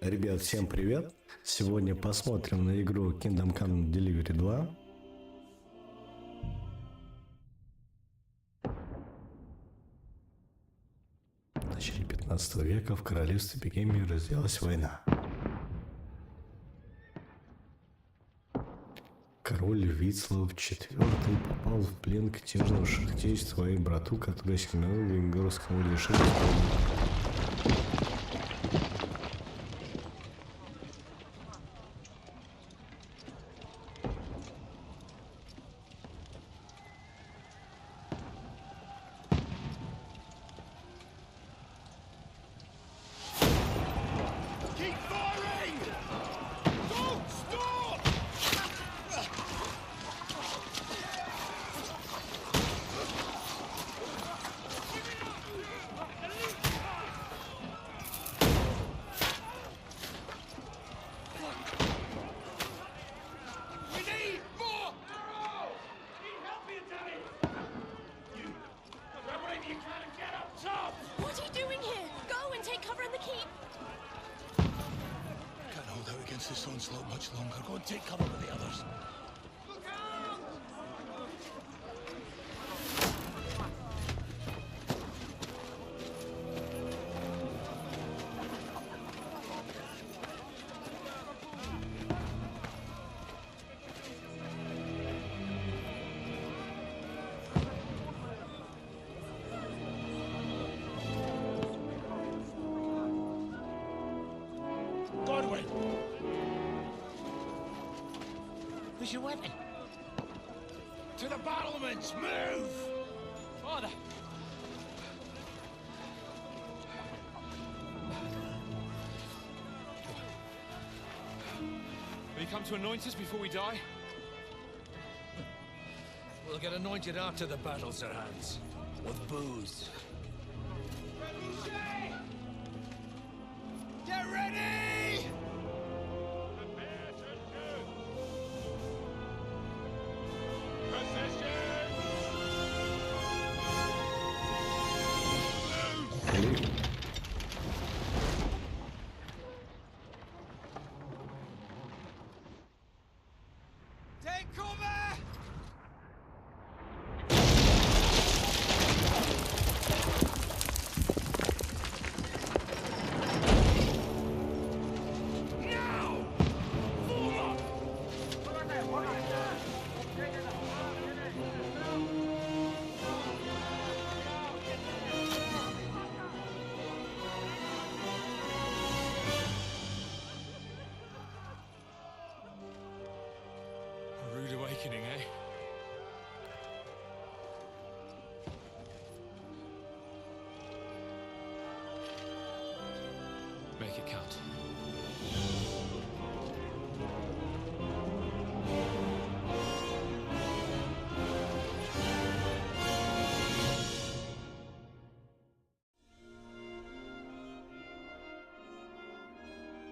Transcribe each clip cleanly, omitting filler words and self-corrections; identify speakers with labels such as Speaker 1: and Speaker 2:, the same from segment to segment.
Speaker 1: Ребят, всем привет! Сегодня посмотрим на игру Kingdom Come Delivery 2. В начале 15 века в королевстве Богемии разразилась война. Король Вицлав IV попал в плен к мятежному шахте своему брату, который сигнал венгерскому лишил страны.
Speaker 2: This onslaught much longer. Go and take cover with the others. Look out! Godwin! Where's your weapon? To the battlements! Move! Father!
Speaker 3: Will you come to anoint us before we die?
Speaker 2: We'll get anointed after the battles are hands. With booze. Get ready! Take cover!
Speaker 3: A rude awakening, eh? Make it count.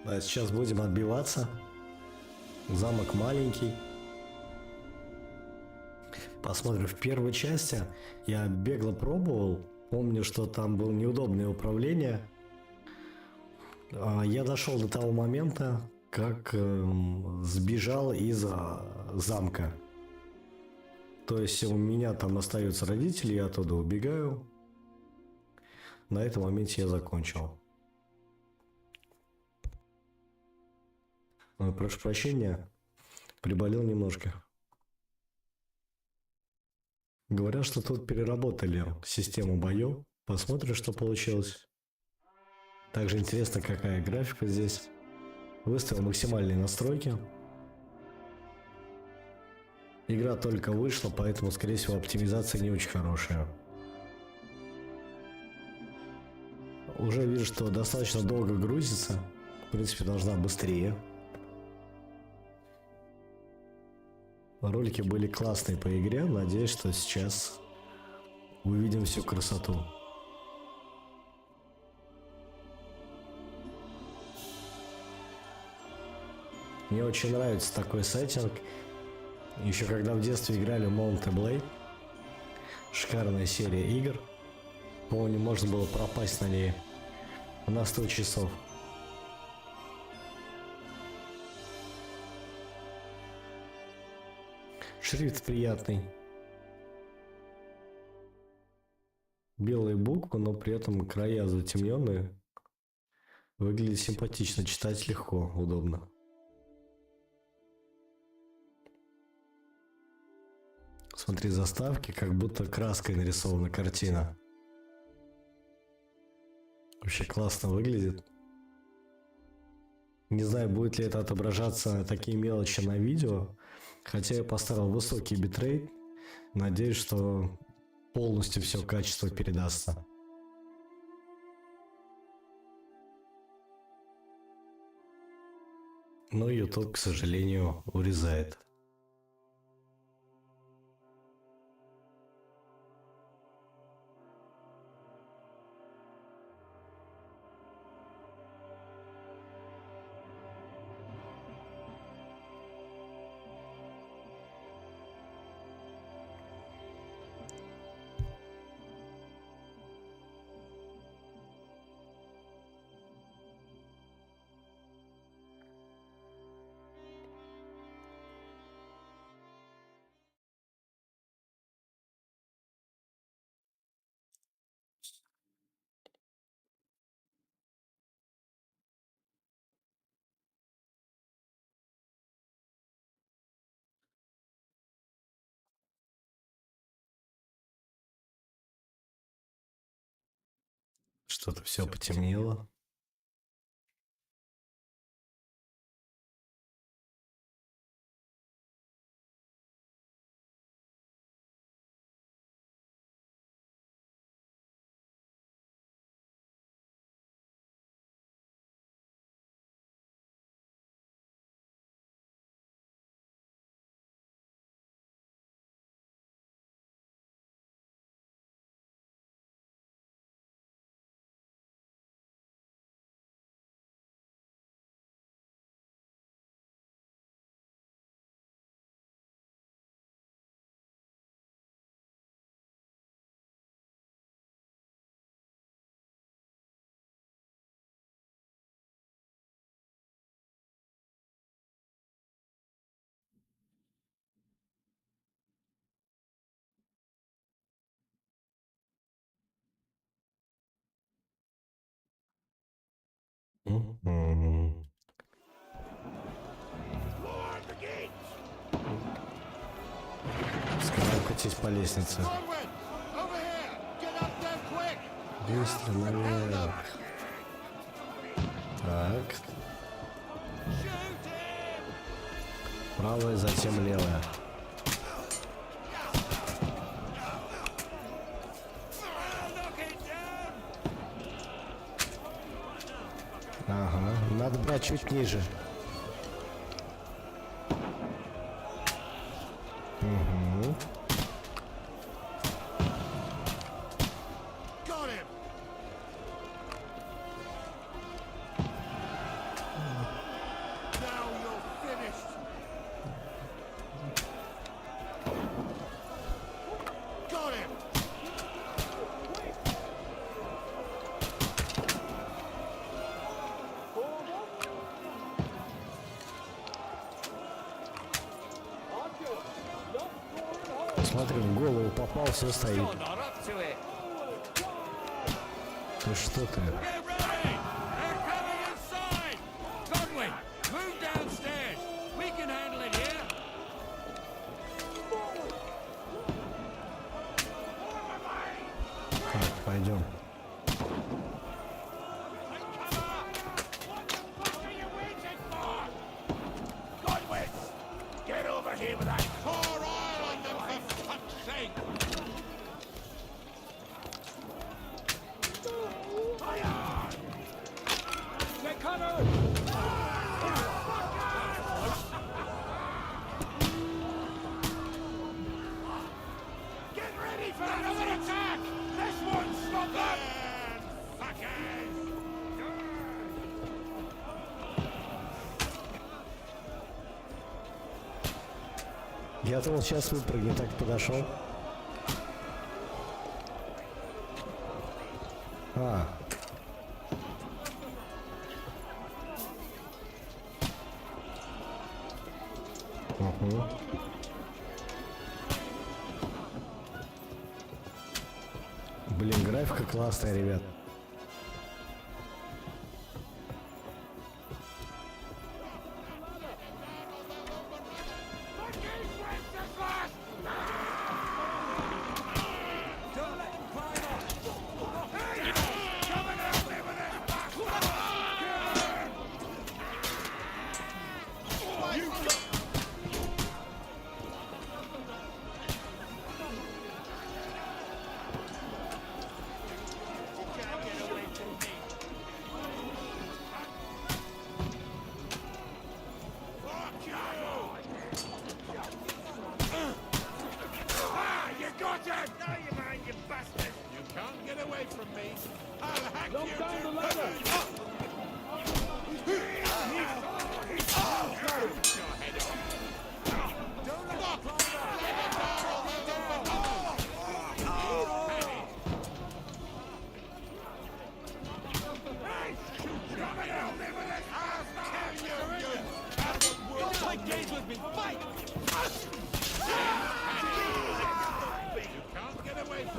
Speaker 1: А сейчас будем отбиваться. Замок маленький. Посмотрим, в первой части я бегло пробовал. Помню, что там было неудобное управление. Я дошел до того момента, как сбежал из замка. То есть у меня там остаются родители, я оттуда убегаю. На этом моменте я закончил. Ой, прошу прощения, приболел немножко. Говорят, что тут переработали систему боев. Посмотрим, что получилось. Также интересно, какая графика здесь. Выставил максимальные настройки. Игра только вышла, поэтому, скорее всего, оптимизация не очень хорошая. Уже вижу, что достаточно долго грузится. В принципе, должна быстрее. Ролики были классные по игре. Надеюсь, что сейчас увидим всю красоту. Мне очень нравится такой сеттинг. Еще когда в детстве играли в Mount & Blade. Шикарная серия игр. Помню, можно было пропасть на ней на 100 часов. Шрифт приятный. Белые буквы, но при этом края затемненные. Выглядит симпатично, читать легко, удобно. Смотри, заставки, как будто краской нарисована картина. Вообще классно выглядит. Не знаю, будет ли это отображаться такие мелочи на видео. Хотя я поставил высокий битрейт. Надеюсь, что полностью все качество передастся. Но YouTube, к сожалению, урезает. Что-то все потемнело. Мгм. Скоро катись по лестнице. Быстро наверх. Так. Правая, затем левая. Ага, надо брать чуть ниже. Угу. Смотри, в голову попал, все стоит. Ты что ты? Так, пойдем. Я думал, сейчас выпрыгну, так подошел. А. Угу. Блин, графика классная, ребят.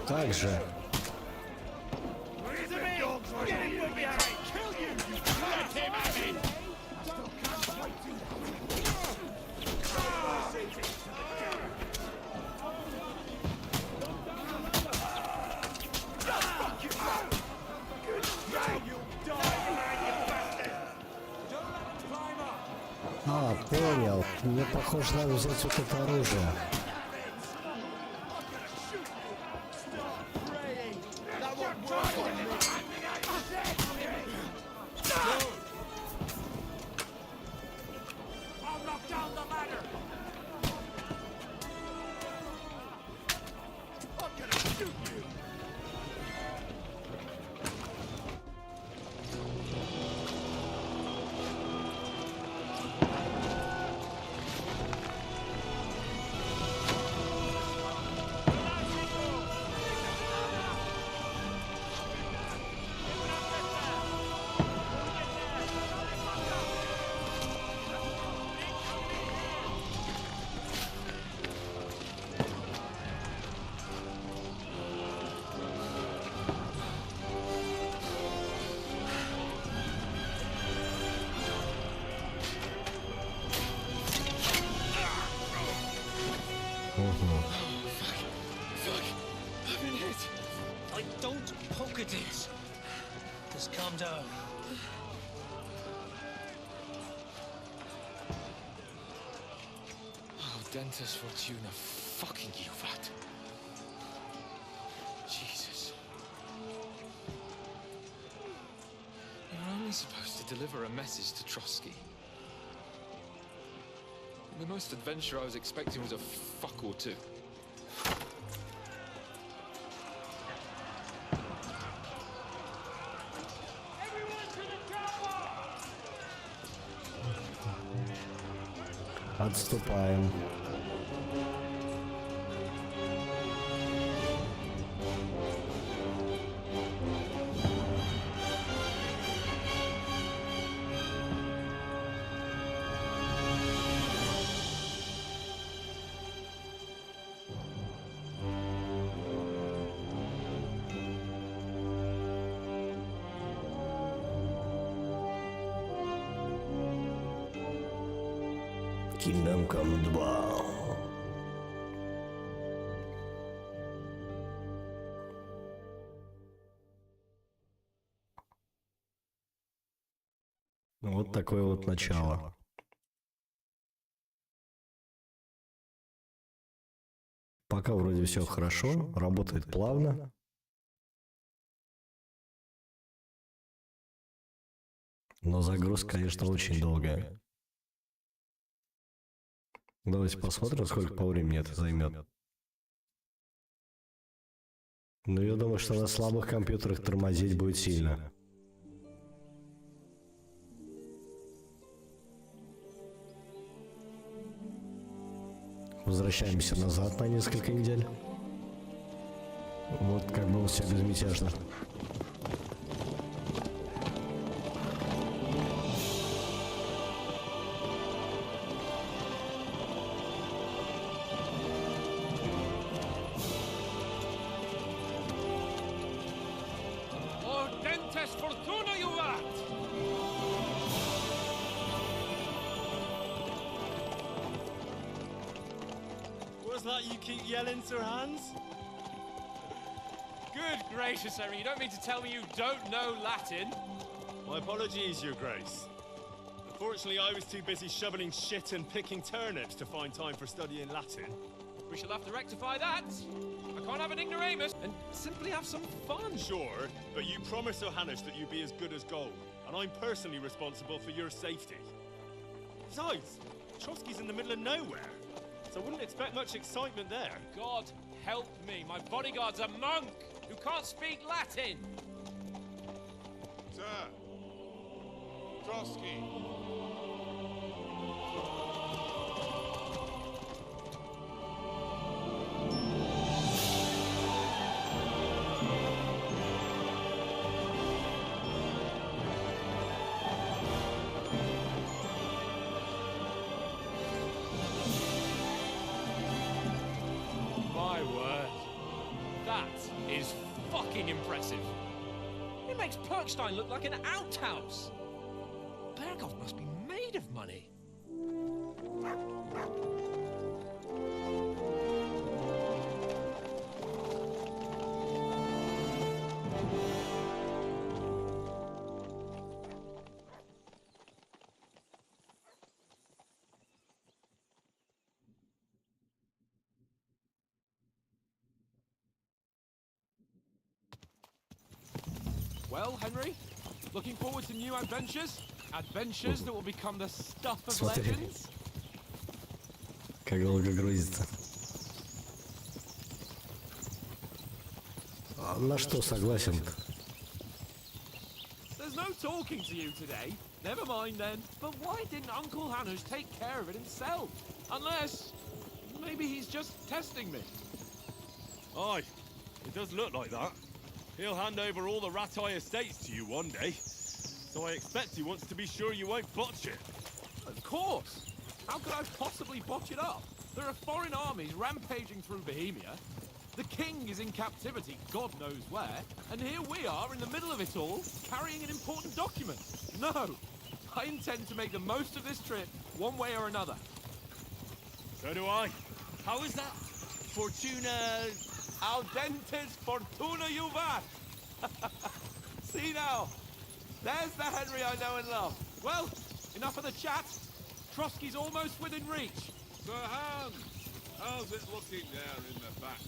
Speaker 1: Так же. А, понял. Мне, похоже, надо взять вот это оружие.
Speaker 4: Just calm down.
Speaker 3: Oh, Dentist Fortuna, fucking you, that. Jesus. You're only supposed to deliver a message to Trotsky. The most adventure I was expecting was a fuck or two.
Speaker 1: Отступаем. Kingdom Come 2. Вот такое вот начало. Пока вроде все хорошо, работает плавно. Но загрузка, конечно, очень долгая. Давайте посмотрим, сколько по времени это займет. Но я думаю, что на слабых компьютерах тормозить будет сильно. Возвращаемся назад на несколько недель. Вот как было все безмятежно.
Speaker 3: best fortuna you've had!
Speaker 5: What's that you keep yelling, Sir Hans?
Speaker 3: Good gracious, Henry, you don't mean to tell me you don't know Latin?
Speaker 5: My apologies, Your Grace. Unfortunately, I was too busy shoveling shit and picking turnips to find time for studying Latin.
Speaker 3: We shall have to rectify that. I can't have an ignoramus and simply have some fun.
Speaker 5: Sure, but you promised Johannes that you'd be as good as gold, and I'm personally responsible for your safety. Besides, Trotsky's in the middle of nowhere, so I wouldn't expect much excitement there.
Speaker 3: God help me, my bodyguard's a monk who can't speak Latin.
Speaker 2: Sir! Trotsky!
Speaker 3: My word. That is fucking impressive. It makes Perkstein look like an outhouse. Berghoff must be made of money. Well, Henry, looking forward to new adventures? Adventures that will become the stuff of
Speaker 1: Смотри.
Speaker 3: legends?
Speaker 1: Как долго грузится. А на что согласен-то?
Speaker 3: There's no talking to you today. Never mind then. But why didn't Uncle Hannes take care of it himself? Unless, maybe he's just testing me.
Speaker 5: Aye, it does look like that. He'll hand over all the Ratai estates to you one day. So I expect he wants to be sure you won't botch it.
Speaker 3: Of course. How could I possibly botch it up? There are foreign armies rampaging through Bohemia. The king is in captivity, God knows where. And here we are in the middle of it all, carrying an important document. No, I intend to make the most of this trip, one way or another.
Speaker 5: So do I. How is that? Fortuna...
Speaker 3: Audentes fortuna juvat! See now, there's the Henry I know and love. Well, enough of the chat. Trotsky's almost within reach.
Speaker 2: Sir Hans! How's it looking down in the back?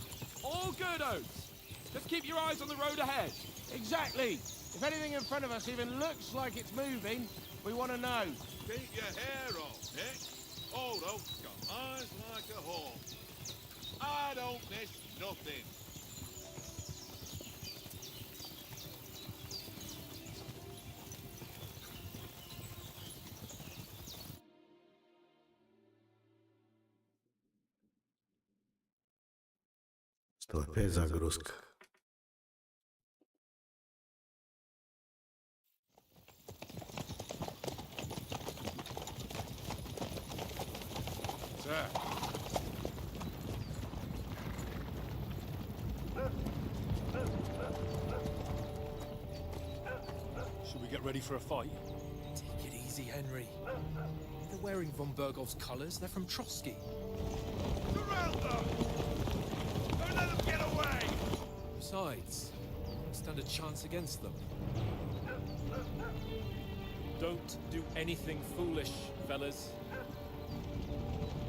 Speaker 3: All good, Oates. Just keep your eyes on the road ahead.
Speaker 6: Exactly. If anything in front of us even looks like it's moving, we want to know.
Speaker 2: Keep your hair on, Nick. Old Oak's got eyes like a hawk. I don't miss nothing.
Speaker 1: Что опять загрузка?
Speaker 2: Sir.
Speaker 5: Should we get ready for a fight?
Speaker 3: Take it easy, Henry. They're wearing von Berghoff's colours. They're from Trotsky.
Speaker 2: Surround them! Don't let them get away!
Speaker 3: Besides, I don't stand a chance against them. Don't do anything foolish, fellas.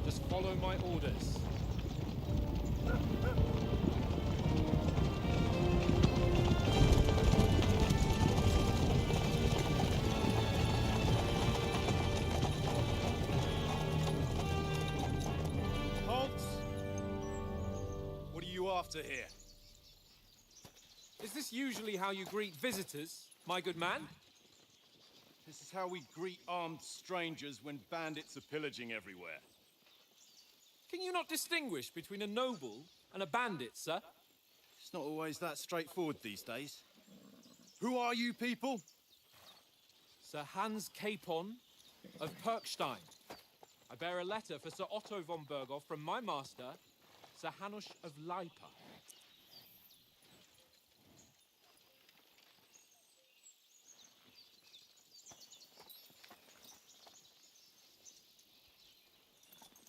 Speaker 3: Just follow my orders.
Speaker 5: Halt! What are you after here?
Speaker 3: Is this usually how you greet visitors, my good man?
Speaker 5: This is how we greet armed strangers when bandits are pillaging everywhere.
Speaker 3: Can you not distinguish between a noble and a bandit, sir?
Speaker 5: It's not always that straightforward these days. Who are you people?
Speaker 3: Sir Hans Capon of Perkstein. I bear a letter for Sir Otto von Berghoff from my master, Sir Hanush of Leipa.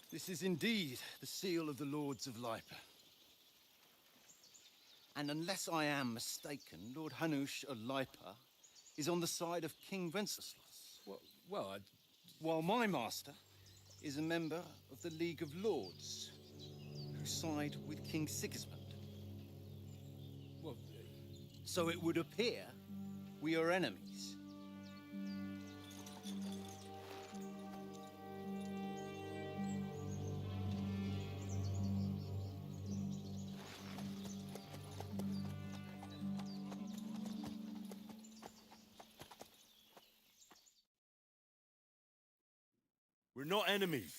Speaker 7: This is indeed the seal of the Lords of Lipa. And unless I am mistaken, Lord Hanush of Lipa is on the side of King Wenceslas.
Speaker 3: Well,
Speaker 7: While my master is a member of the League of Lords, who side with King Sigismund.
Speaker 3: well,
Speaker 7: So it would appear we are enemies.
Speaker 2: We're not enemies.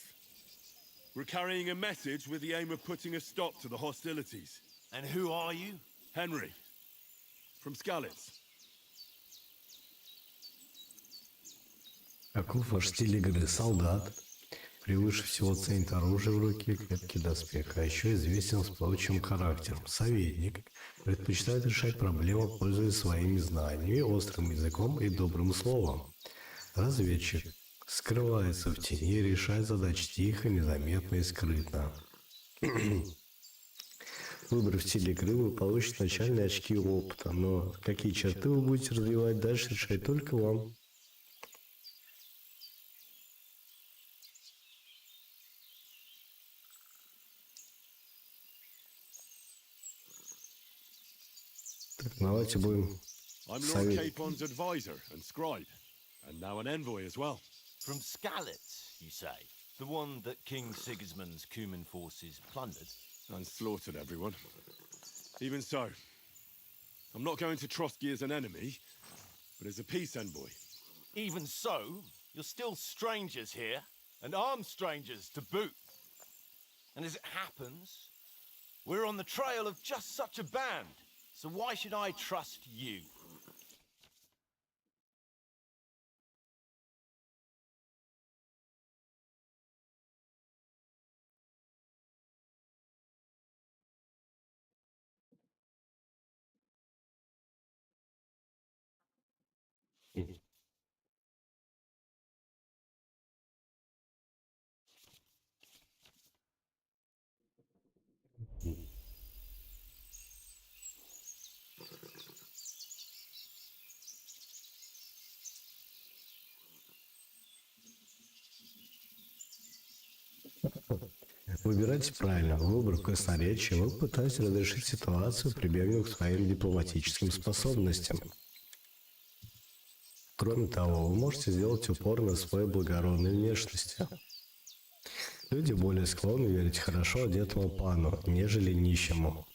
Speaker 2: We're carrying a message with the aim of putting a stop to the hostilities.
Speaker 8: And who are you?
Speaker 2: Henry, from Skalitz.
Speaker 1: Каков ваш стиль игры? Солдат. Превыше всего ценит оружие в руке, крепкий доспех, а еще известен всплывчивым характером. Советник. Предпочитает решать проблемы, пользуясь своими знаниями, острым языком и добрым словом. Разведчик. Скрывается в тени, решает задачи тихо, незаметно и скрытно. Выбрав стиль игры, вы получите начальные очки опыта, но какие черты вы будете развивать дальше, решать только вам. Так, давайте будем
Speaker 2: I'm Lord
Speaker 1: советовать.
Speaker 2: Capon's advisor and scribe, and now an envoy as well.
Speaker 8: From Skalitz, you say? The one that King Sigismund's Cuman forces plundered?
Speaker 2: And slaughtered everyone. Even so, I'm not going to Trotsky as an enemy, but as a peace envoy.
Speaker 8: Even so, you're still strangers here, and armed strangers to boot. And as it happens, we're on the trail of just such a band, so why should I trust you?
Speaker 1: Выбирайте правильно. Выбор красноречия. Вы пытаетесь разрешить ситуацию, прибегнув к своим дипломатическим способностям. Кроме того, вы можете сделать упор на своей благородной внешности. Люди более склонны верить хорошо одетому пану, нежели нищему.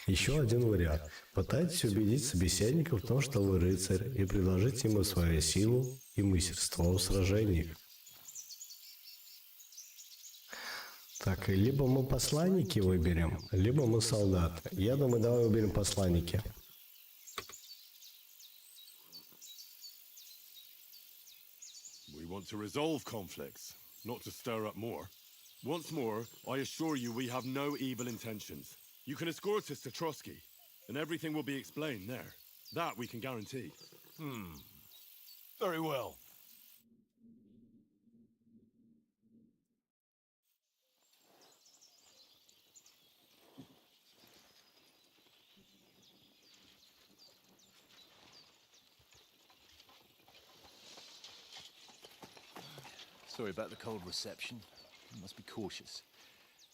Speaker 1: Еще один вариант. Пытайтесь убедить собеседника в том, что вы рыцарь, и предложить ему свою силу и мастерство в сражениях. Так, либо мы посланники выберем, либо мы солдаты. Я думаю, давай выберем посланники.
Speaker 2: We want to resolve conflicts, not to stir up more. Once more, I assure you we have no evil intentions. You can escort us to Trotsky, and everything will be explained there. That we can guarantee.
Speaker 8: Very well.
Speaker 9: Sorry about the cold reception. You must be cautious.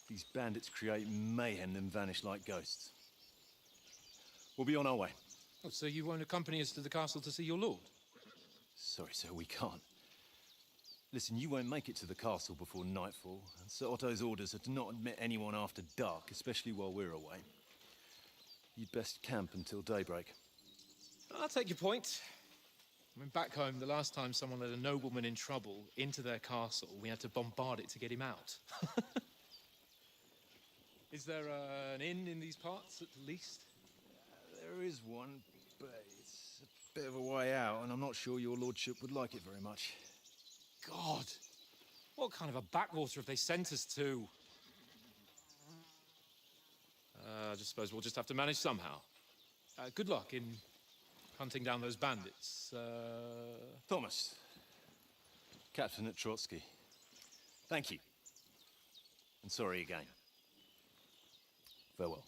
Speaker 9: These bandits create mayhem, then vanish like ghosts. We'll be on our way.
Speaker 10: Oh, so you won't accompany us to the castle to see your lord?
Speaker 9: Sorry, sir, we can't. Listen, you won't make it to the castle before nightfall, and Sir Otto's orders are to not admit anyone after dark, especially while we're away. You'd best camp until daybreak.
Speaker 10: I'll take your point. I mean, back home, the last time someone let a nobleman in trouble into their castle, we had to bombard it to get him out. Is there an inn in these parts, at least?
Speaker 9: There is one, but it's a bit of a way out, and I'm not sure your lordship would like it very much.
Speaker 10: God! What kind of a backwater have they sent us to? I just suppose we'll just have to manage somehow. Good luck in hunting down those bandits.
Speaker 9: Thomas, captain at Trotsky. Thank you. And sorry again. Farewell.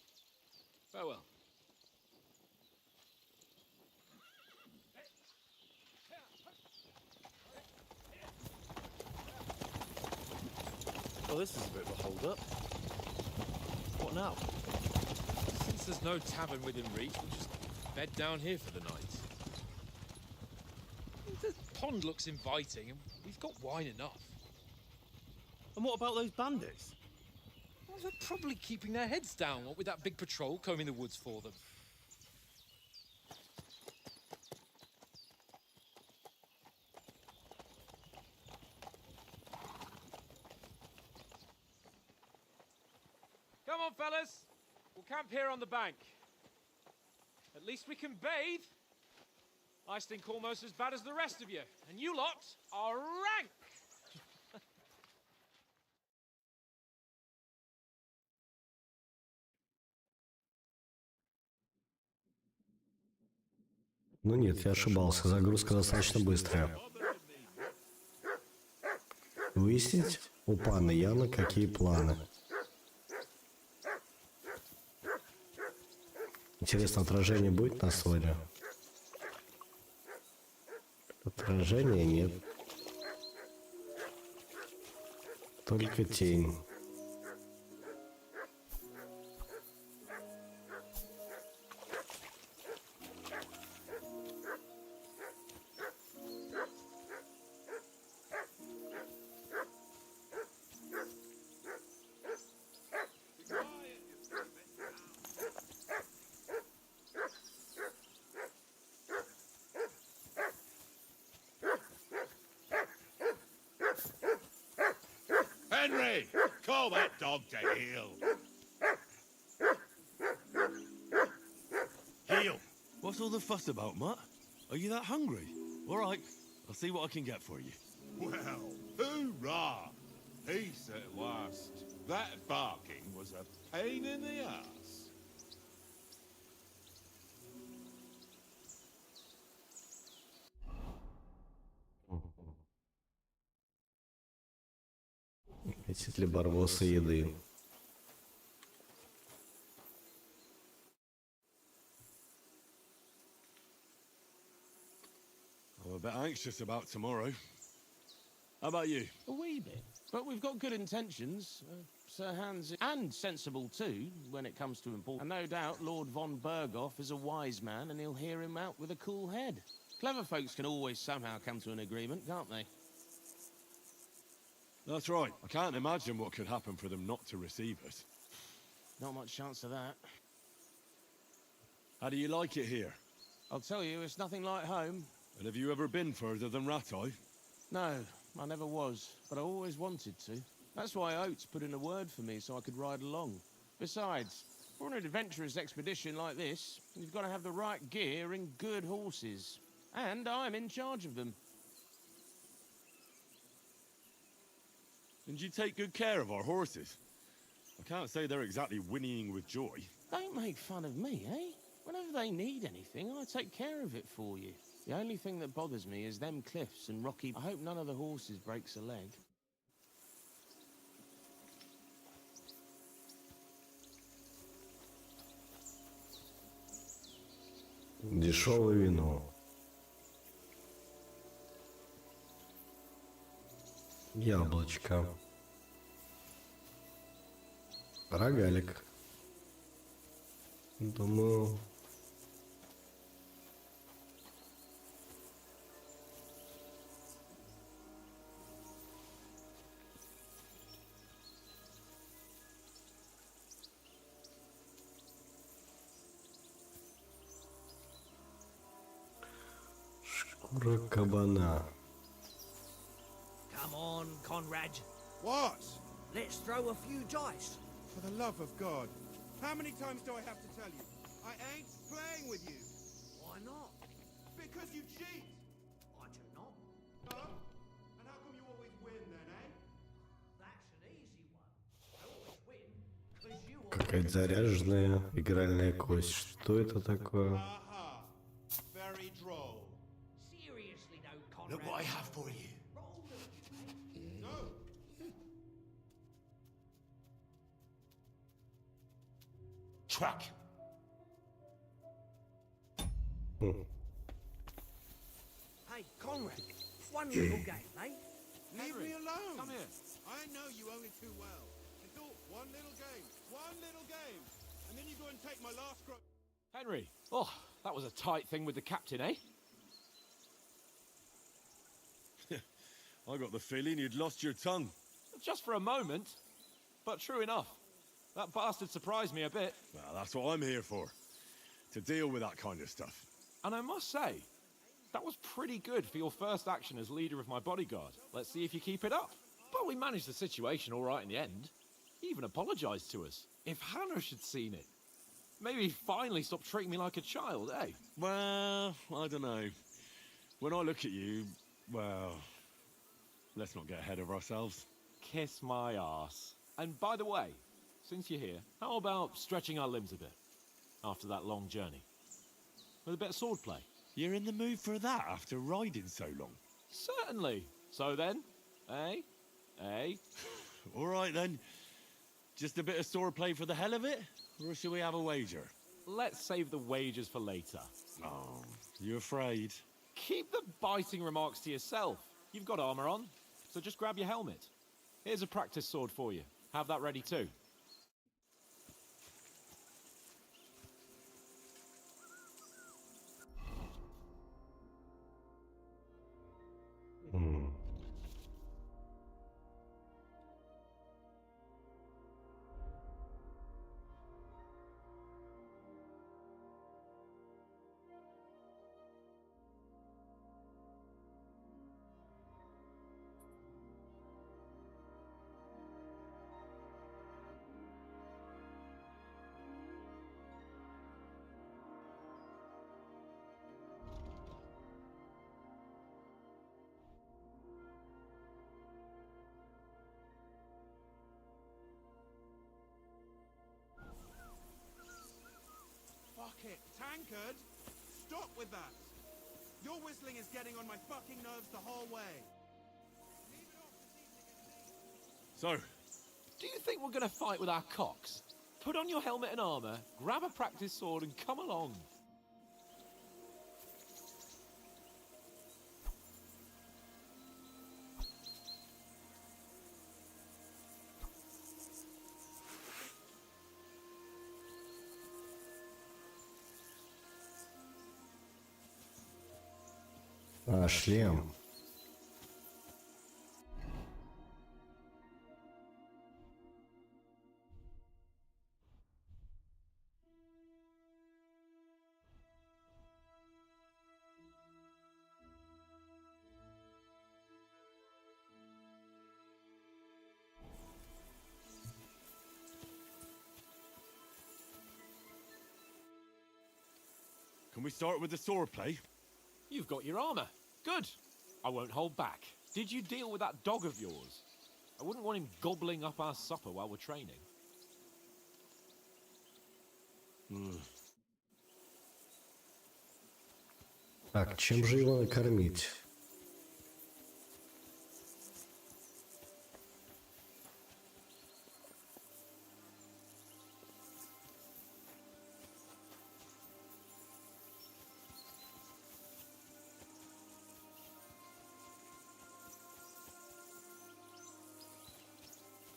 Speaker 10: Farewell.
Speaker 3: Well, this is a bit of a hold-up. What now?
Speaker 10: Since there's no tavern within reach, we'll just bed down here for the night. The pond looks inviting, and we've got wine enough.
Speaker 3: And what about those bandits?
Speaker 10: Well, they're probably keeping their heads down, what with that big patrol combing the woods for them. Come on, fellas. We'll camp here on the bank. At least we can bathe. I stink almost as bad as the rest of you, and you lot are rank.
Speaker 1: Ну нет, я ошибался. Загрузка достаточно быстрая. Выяснить у пана Яна, какие планы. Интересно, отражение будет на своде? Отражения нет. Только тень.
Speaker 2: Henry, call that dog to heel. Heel. What's all the fuss about, Mutt? Are you that hungry? All right, I'll see what I can get for you.
Speaker 11: Well, hoorah! Peace at last. That barking was a pain in the ass.
Speaker 1: Хотите ли барбосы еды?
Speaker 2: I'm a bit anxious about tomorrow. How about you?
Speaker 6: A wee bit. But we've got good intentions. Sir Hans, and sensible too, when it comes to important. And no doubt Lord von Berghoff is a wise man, and he'll hear him out with a cool head. Clever folks can always somehow come to an agreement, can't they?
Speaker 2: That's right. I can't imagine what could happen for them not to receive us.
Speaker 6: Not much chance of that.
Speaker 2: How do you like it here?
Speaker 6: I'll tell you, it's nothing like home.
Speaker 2: And have you ever been further than Rattay?
Speaker 6: No, I never was, but I always wanted to. That's why Oates put in a word for me so I could ride along. Besides, for an adventurous expedition like this, you've got to have the right gear and good horses. And I'm in charge of them.
Speaker 2: And you take good care of our horses. I can't say they're exactly whinnying with joy.
Speaker 6: Don't make fun of me, eh? Whenever they need anything, I take care of it for you. The only thing that bothers me is them cliffs and rocky... I hope none of the horses breaks a leg.
Speaker 1: Дешевое вино. Яблочко. Рогалик. Думаю... Шкура кабана.
Speaker 4: Come on, Conrad.
Speaker 11: What?
Speaker 4: Let's throw a few dice.
Speaker 11: For the love of God. How many times do I have to tell you? I ain't playing with you.
Speaker 4: Why not?
Speaker 11: Because you cheat.
Speaker 4: I do not.
Speaker 11: Huh? And how come you always win then, eh?
Speaker 4: That's an easy one. I always win because you
Speaker 1: Какая-то заряженная игральная кость. Что это такое?
Speaker 11: Aha. Very droll.
Speaker 4: seriously though, Conrad.
Speaker 8: Look what I have for you.
Speaker 4: Roll them,
Speaker 11: No.
Speaker 8: track.
Speaker 4: Hey, Conrad, one little game, eh?
Speaker 11: Leave me alone.
Speaker 3: Come here.
Speaker 11: I know you only too well. I thought one little game, and then you go and take my last
Speaker 3: Henry. Oh, that was a tight thing with the captain, eh?
Speaker 2: I got the feeling you'd lost your tongue.
Speaker 3: Just for a moment. But true enough. That bastard surprised me a bit.
Speaker 2: Well, that's what I'm here for. To deal with that kind of stuff.
Speaker 3: And I must say, that was pretty good for your first action as leader of my bodyguard. Let's see if you keep it up. But we managed the situation all right in the end. He even apologized to us. If Hannah had seen it, maybe he'd finally stop treating me like a child, eh?
Speaker 2: Well, I don't know. When I look at you, well, let's not get ahead of ourselves.
Speaker 3: Kiss my arse. And by the way, since you're here, how about stretching our limbs a bit after that long journey? With a bit of swordplay.
Speaker 2: You're in the mood for that after riding so long?
Speaker 3: Certainly. So then, eh? Eh?
Speaker 2: All right then. Just a bit of swordplay for the hell of it? Or shall we have a wager?
Speaker 3: Let's save the wagers for later.
Speaker 2: Oh, you afraid?
Speaker 3: Keep the biting remarks to yourself. You've got armor on, so just grab your helmet. Here's a practice sword for you. Have that ready too.
Speaker 11: Fuck it, Tankard! Stop with that! Your whistling is getting on my fucking nerves the whole way.
Speaker 2: So,
Speaker 3: Do you think we're gonna fight with our cocks? Put on your helmet and armor, grab a practice sword and come along.
Speaker 1: А, шлем.
Speaker 2: can we start with the swordplay?
Speaker 3: You've got your armor. Good. I won't hold back. Did you deal with that dog of yours? I wouldn't want him gobbling up our supper while we're training.
Speaker 1: Так, чем же его накормить?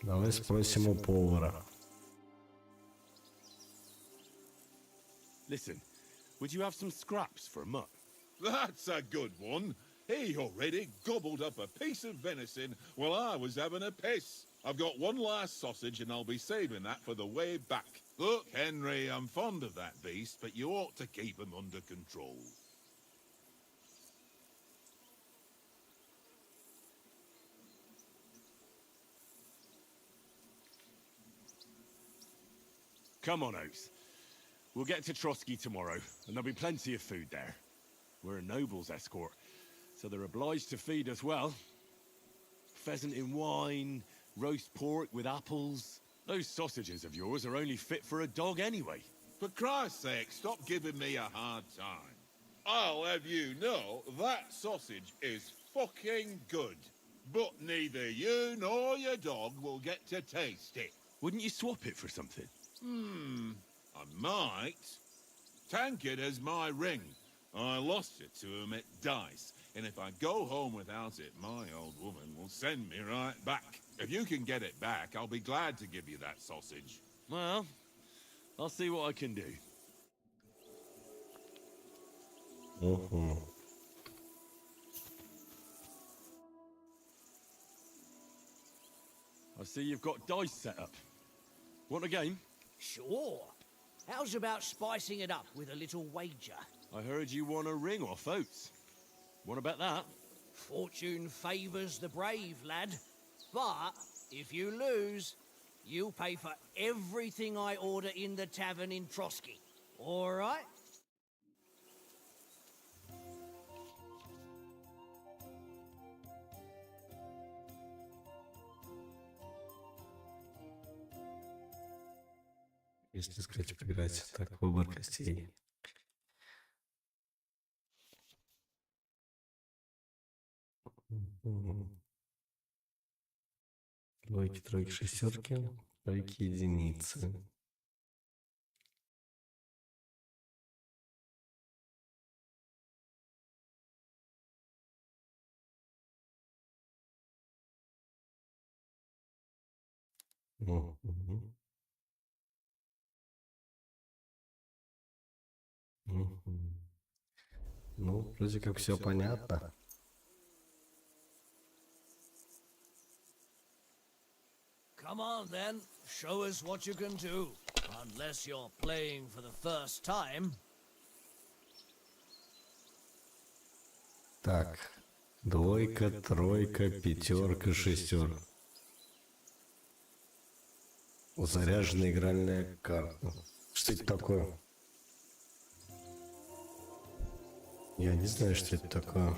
Speaker 1: Давай спросим у повара.
Speaker 2: Listen, would you have some scraps for a mutt?
Speaker 11: That's a good one. He already gobbled up a piece of venison while I was having a piss. I've got one last sausage and I'll be saving that for the way back. Look, Henry, I'm fond of that beast, but you ought to keep him under control.
Speaker 2: Come on, Oates. We'll get to Trotsky tomorrow, and there'll be plenty of food there. We're a noble's escort, so they're obliged to feed us well. Pheasant in wine, roast pork with apples. Those sausages of yours are only fit for a dog anyway.
Speaker 11: For Christ's sake, stop giving me a hard time. I'll have you know that sausage is fucking good. But neither you nor your dog will get to taste it.
Speaker 2: Wouldn't you swap it for something?
Speaker 11: I might. Tankard has my ring. I lost it to him at dice, and if I go home without it, my old woman will send me right back. If you can get it back, I'll be glad to give you that sausage.
Speaker 2: Well, I'll see what I can do. I see you've got dice set up. Want a game?
Speaker 4: Sure. How's about spicing it up with a little wager?
Speaker 2: I heard you won a ring off Oates. What about that?
Speaker 4: Fortune favours the brave, lad. But if you lose, you'll pay for everything I order in the tavern in Trotsky. All right?
Speaker 1: Если искать поиграть, так выбор костей. Двойки, тройки, шестерки, тройки, единицы. Ну, вроде как все понятно.
Speaker 4: Come on, then. Show us what you can do. Unless you're playing for the first time.
Speaker 1: Так, двойка, тройка, пятерка, шестерка. Заряженная игральная карта. Что это такое? Я не знаю, что это такое.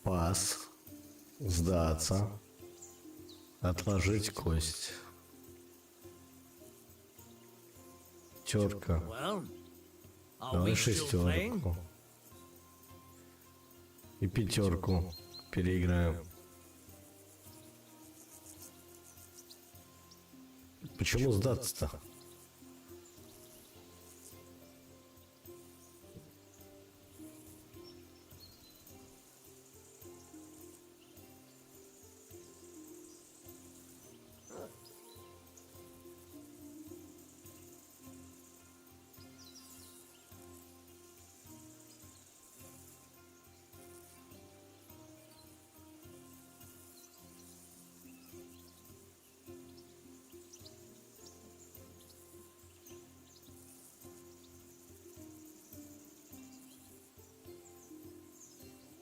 Speaker 1: Пас. Сдаться. Отложить кость. Пятерка.
Speaker 4: Well, are
Speaker 1: Давай
Speaker 4: we still playing?
Speaker 1: шестерку. И пятерку переиграем. Почему сдаться-то?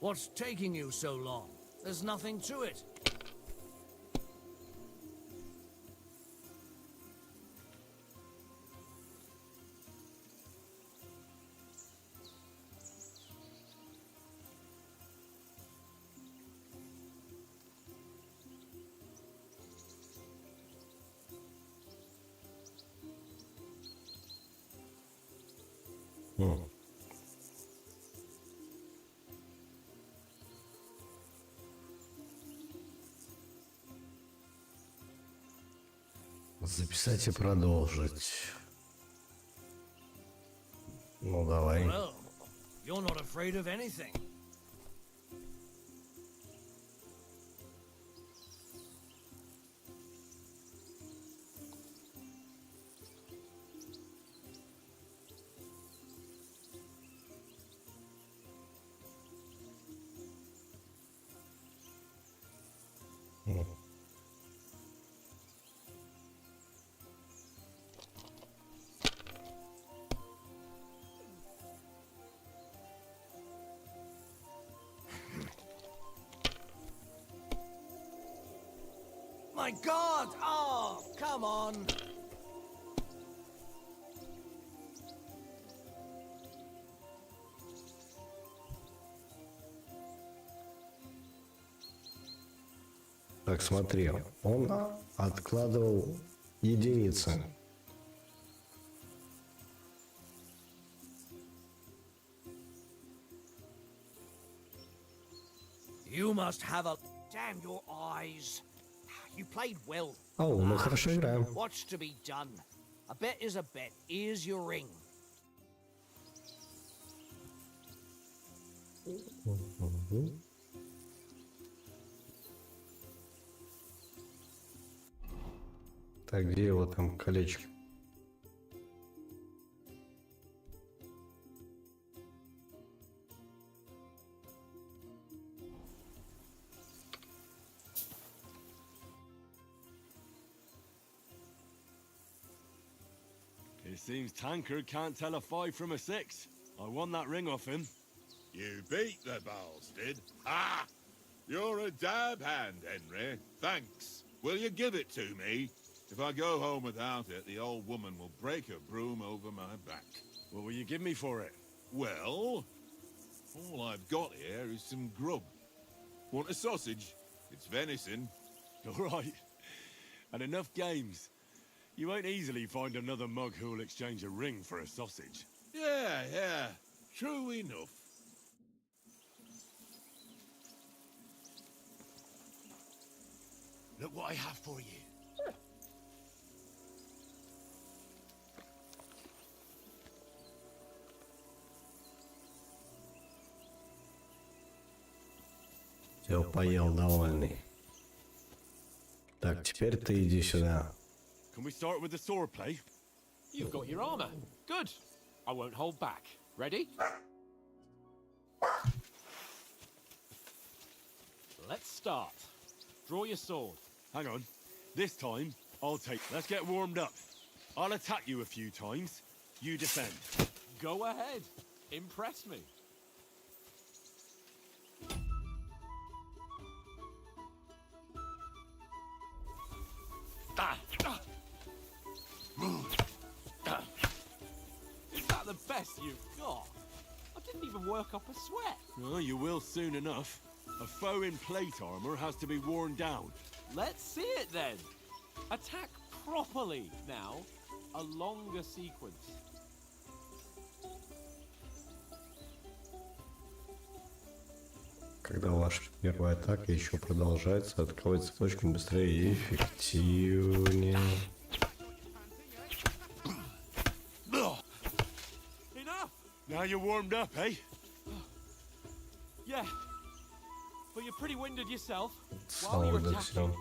Speaker 4: What's taking you so long? There's nothing to it. Записать и продолжить. Ну, давай. Well, you're not afraid of anything. My God! Oh, come on!
Speaker 1: Так, смотри, он откладывал единицы.
Speaker 4: You must have a... Damn your eyes. You played well.
Speaker 1: О, мы хорошо играем.
Speaker 4: What's to be done? A bet is a bet. Here's your ring.
Speaker 1: Так, где его там колечко?
Speaker 2: It seems Tankard can't tell a 5 from a 6. I won that ring off him.
Speaker 11: You beat the bastard. Ah! You're a dab hand, Henry. Thanks. Will you give it to me? If I go home without it, the old woman will break her broom over my back.
Speaker 2: What will you give me for it?
Speaker 11: Well, all I've got here is some grub. Want a sausage? It's venison.
Speaker 2: All right. And enough games. You won't easily find another mug who'll exchange a ring for a sausage.
Speaker 11: Yeah. True enough.
Speaker 2: Look what I have for you.
Speaker 1: Все, поел, довольный. Так, теперь ты иди сюда.
Speaker 2: Can we start with the sword play?
Speaker 3: You've got your armor. Good. I won't hold back. Ready? Let's start. Draw your sword.
Speaker 2: Hang on. This time, I'll take... Let's get warmed up. I'll attack you a few times. You defend.
Speaker 3: Go ahead. Impress me. Is that the best you've got? I didn't even work up a sweat.
Speaker 2: Oh, you will soon enough. A foe in plate armor has to be worn down.
Speaker 3: Let's see it then. Attack properly now. A longer sequence.
Speaker 1: Когда ваша первая атака еще продолжается, открывать цепочку быстрее и эффективнее.
Speaker 3: Enough!
Speaker 2: Now you're warmed up, eh?
Speaker 3: Yeah. But you're pretty winded yourself. While you're
Speaker 1: Солода все.
Speaker 3: attacking,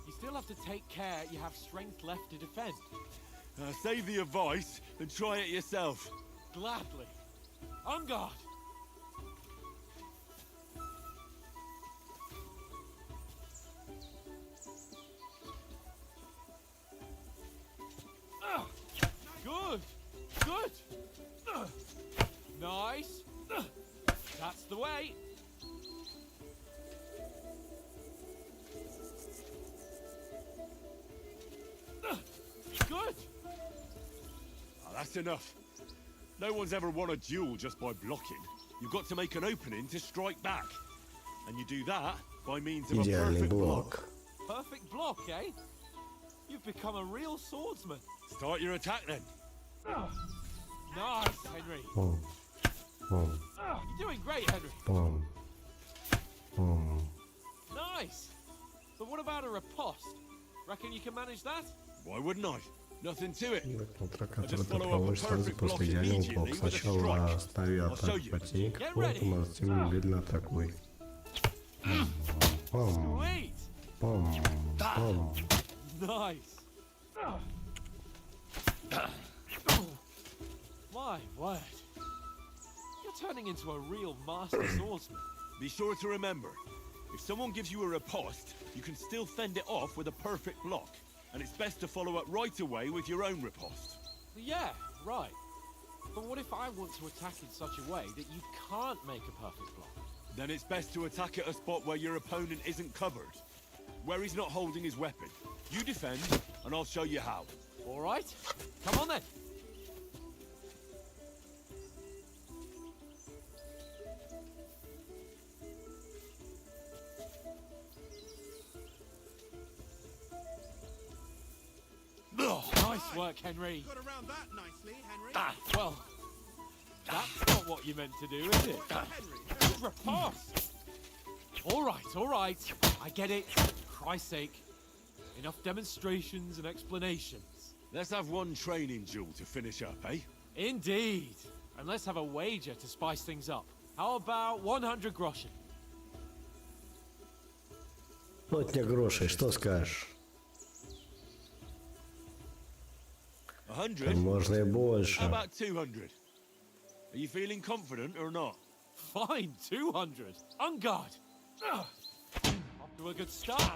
Speaker 3: you still have to take care you have strength left to defend.
Speaker 2: Save the advice and try it yourself.
Speaker 3: Gladly. On guard. Good. Good. Nice. That's the way. Good.
Speaker 2: Oh, that's enough. No one's ever won a duel just by blocking. You've got to make an opening to strike back. And you do that by means of a
Speaker 1: Идеальный
Speaker 2: perfect block.
Speaker 1: блок.
Speaker 3: Perfect block, eh? You've become a real swordsman.
Speaker 2: Start your attack then.
Speaker 3: Nice, Henry.
Speaker 1: Бум, бум,
Speaker 3: You're doing great, Henry.
Speaker 1: бум, бум.
Speaker 3: Nice. But what about a riposte? Reckon you can manage that?
Speaker 2: Why wouldn't I? Nothing to it.
Speaker 1: Контра, который ты проводишь сразу после идеального блока. Сначала остави атаку противника, потом затем медленно атакуй. Пам,
Speaker 3: Sweet.
Speaker 1: пам, пам.
Speaker 3: Nice. My word. You're turning into a real master swordsman.
Speaker 2: Be sure to remember, if someone gives you a riposte, you can still fend it off with a perfect block. And it's best to follow up right away with your own riposte.
Speaker 3: Yeah, right. But what if I want to attack in such a way that you can't make a perfect block?
Speaker 2: Then it's best to attack at a spot where your opponent isn't covered. Where he's not holding his weapon. You defend, and I'll show you how.
Speaker 3: All right. Come on then. work, Henry.
Speaker 7: Got around that nicely, Henry.
Speaker 3: Well, that's not what you meant to do, is it? Good riposte. All right. I get it. Christ's sake. Enough demonstrations and explanations.
Speaker 2: Let's have one training duel to finish up, eh?
Speaker 3: Indeed. And let's have a wager to spice things up. How about 100 groschen?
Speaker 1: Сотня грошей, что скажешь?
Speaker 2: 100?
Speaker 1: Можно и больше.
Speaker 2: How about 200? Are you feeling confident or not?
Speaker 3: Fine, 200. On guard. Off to a good start.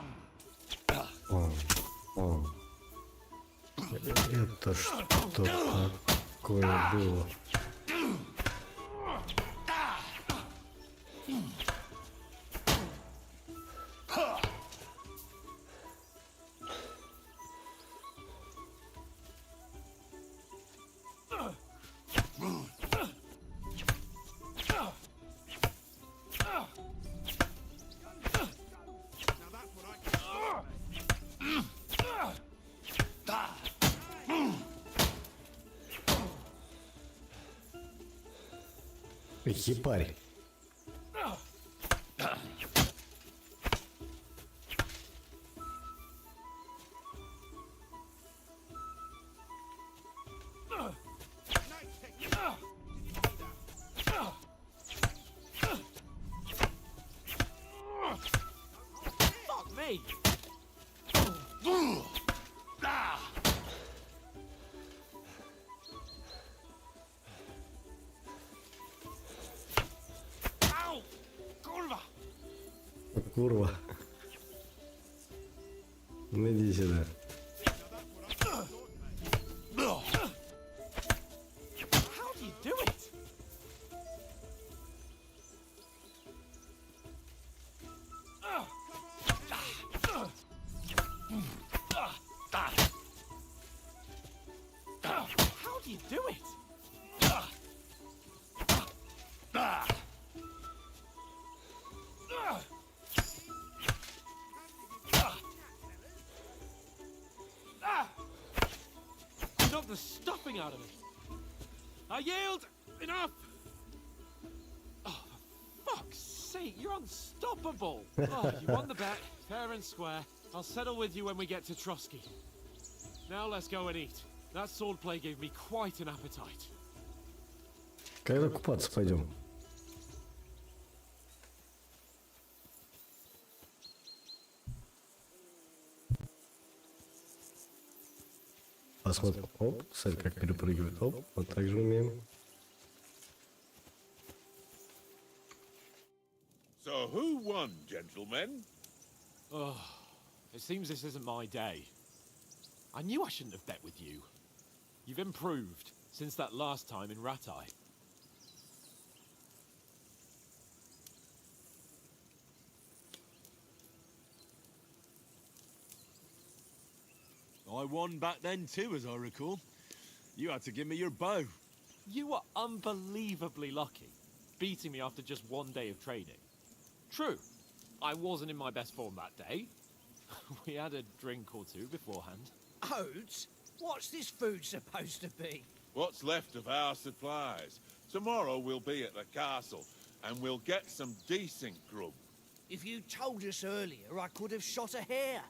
Speaker 1: Это что такое было? Хипарь.
Speaker 3: Fuck me.
Speaker 1: Курва. Ну иди сюда.
Speaker 3: How do you do it? How do you do it? Knock the stuffing out of it. I yield. Enough. Oh, for fuck's sake, you're unstoppable. Oh, you won the bet, fair and square. I'll settle with you when we get to Trotsky. Now let's go and eat. That swordplay gave me quite an appetite.
Speaker 1: Когда купаться пойдем? Посмотрим. Оп, смотри, как перепрыгивает. Оп, вот так же умеем.
Speaker 11: So who won, gentlemen?
Speaker 3: Oh, it seems this isn't my day. I knew I shouldn't have bet with you. You've improved since that last time in Ratai.
Speaker 2: I won back then too, as I recall. You had to give me your bow.
Speaker 3: You were unbelievably lucky, beating me after just one day of training. True, I wasn't in my best form that day. We had a drink or two beforehand.
Speaker 4: Oats? What's this food supposed to be?
Speaker 11: What's left of our supplies. Tomorrow we'll be at the castle, and we'll get some decent grub.
Speaker 4: If you told us earlier, I could have shot a hare.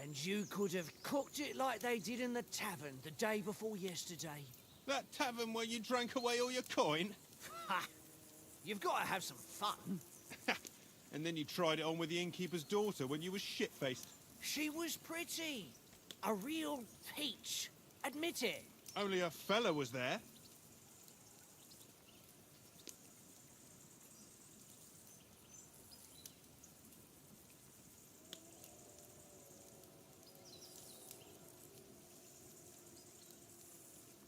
Speaker 4: And you could have cooked it like they did in the tavern the day before yesterday.
Speaker 5: That tavern where you drank away all your coin?
Speaker 4: Ha! You've got to have some fun.
Speaker 5: And then you tried it on with the innkeeper's daughter when you were shit-faced.
Speaker 4: She was pretty. A real peach. Admit it.
Speaker 5: Only a fella was there.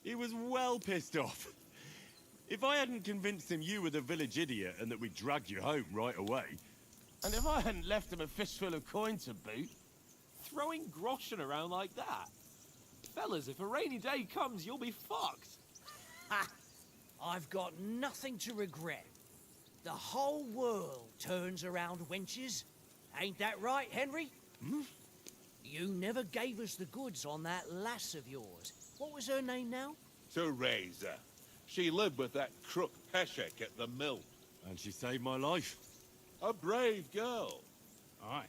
Speaker 2: He was well pissed off. If I hadn't convinced him you were the village idiot and that we'd drag you home right away...
Speaker 6: And if I hadn't left him a fistful of coin to boot...
Speaker 3: Throwing groschen around like that? Fellas, if a rainy day comes, you'll be fucked.
Speaker 4: Ha! I've got nothing to regret. The whole world turns around wenches. Ain't that right, Henry? Hmm? You never gave us the goods on that lass of yours. What was her name now?
Speaker 11: Teresa. She lived with that crook Peshek at the mill.
Speaker 2: And she saved my life.
Speaker 11: A brave girl.
Speaker 12: Aye.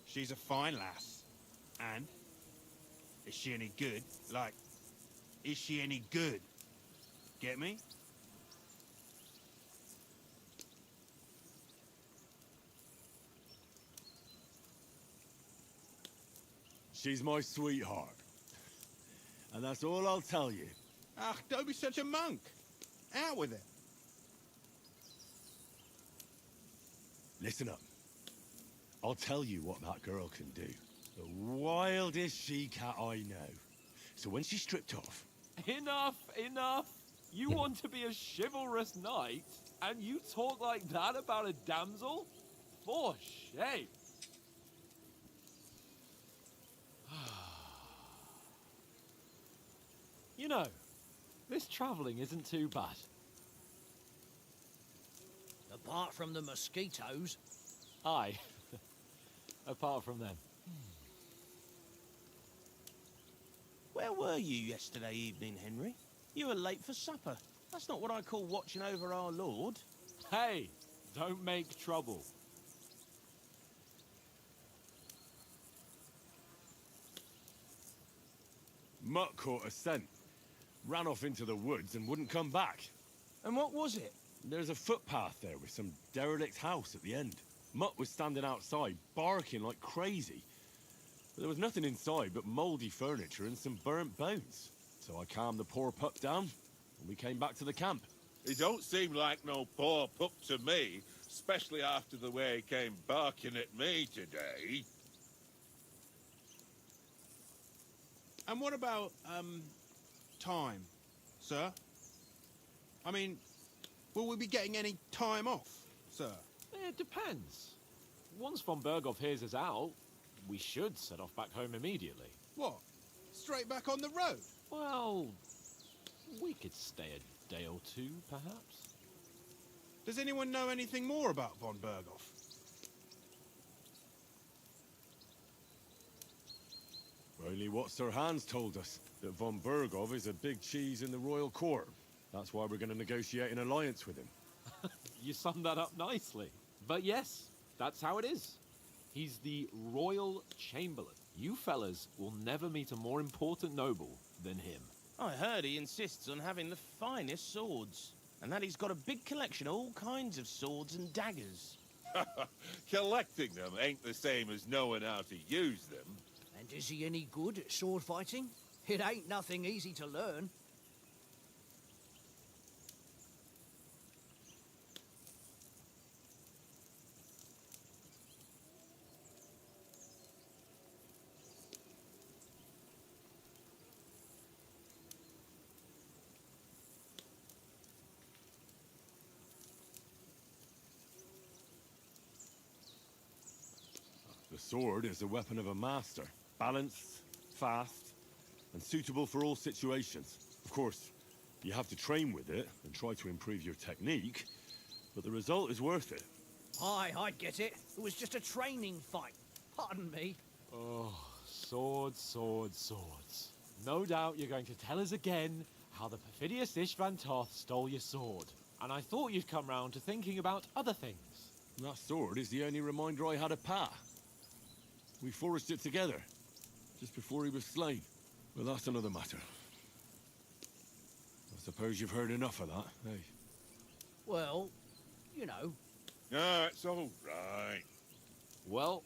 Speaker 12: She's a fine lass. And? Is she any good? Like, is she any good? Get me?
Speaker 2: She's my sweetheart. And that's all I'll tell you.
Speaker 12: Ah, don't be such a monk. Out with it.
Speaker 2: Listen up. I'll tell you what that girl can do. The wildest she-cat I know. So when she's stripped off...
Speaker 3: Enough, enough. You want to be a chivalrous knight, and you talk like that about a damsel? For shame. You know, this travelling isn't too bad.
Speaker 4: Apart from the mosquitoes.
Speaker 3: Aye. Apart from them.
Speaker 6: Where were you yesterday evening, Henry? You were late for supper. That's not what I call watching over our Lord.
Speaker 3: Hey, don't make trouble.
Speaker 2: Mutt caught a scent. Ran off into the woods and wouldn't come back.
Speaker 6: And what was it?
Speaker 2: There's a footpath there with some derelict house at the end. Mutt was standing outside, barking like crazy. But there was nothing inside but mouldy furniture and some burnt bones. So I calmed the poor pup down, and we came back to the camp.
Speaker 11: He don't seem like no poor pup to me, especially after the way he came barking at me today.
Speaker 12: And what about, time, sir? I mean, will we be getting any time off, sir?
Speaker 3: It depends. Once von Berghoff hears us out, we should set off back home immediately.
Speaker 12: What? Straight back on the road?
Speaker 3: Well, we could stay a day or two, perhaps.
Speaker 12: Does anyone know anything more about von Berghoff?
Speaker 2: Only what Sir Hans told us, that von Berghoff is a big cheese in the royal court. That's why we're going to negotiate an alliance with him.
Speaker 3: You summed that up nicely. But yes, that's how it is. He's the royal chamberlain. You fellas will never meet a more important noble than him.
Speaker 6: I heard he insists on having the finest swords, and that he's got a big collection of all kinds of swords and daggers.
Speaker 11: Collecting them ain't the same as knowing how to use them.
Speaker 4: And is he any good at sword fighting? It ain't nothing easy to learn.
Speaker 2: The sword is a weapon of a master. Balanced, fast, and suitable for all situations. Of course, you have to train with it and try to improve your technique, but the result is worth it.
Speaker 4: Aye, I'd get it. It was just a training fight. Pardon me.
Speaker 3: Oh, swords, swords, swords. No doubt you're going to tell us again how the perfidious Ishvan Toth stole your sword. And I thought you'd come round to thinking about other things.
Speaker 2: That sword is the only reminder I had of Pa. We forged it together, just before he was slain. Well, that's another matter. I suppose you've heard enough of that, eh?
Speaker 4: Well, you know.
Speaker 11: Ah, it's all right.
Speaker 3: Well,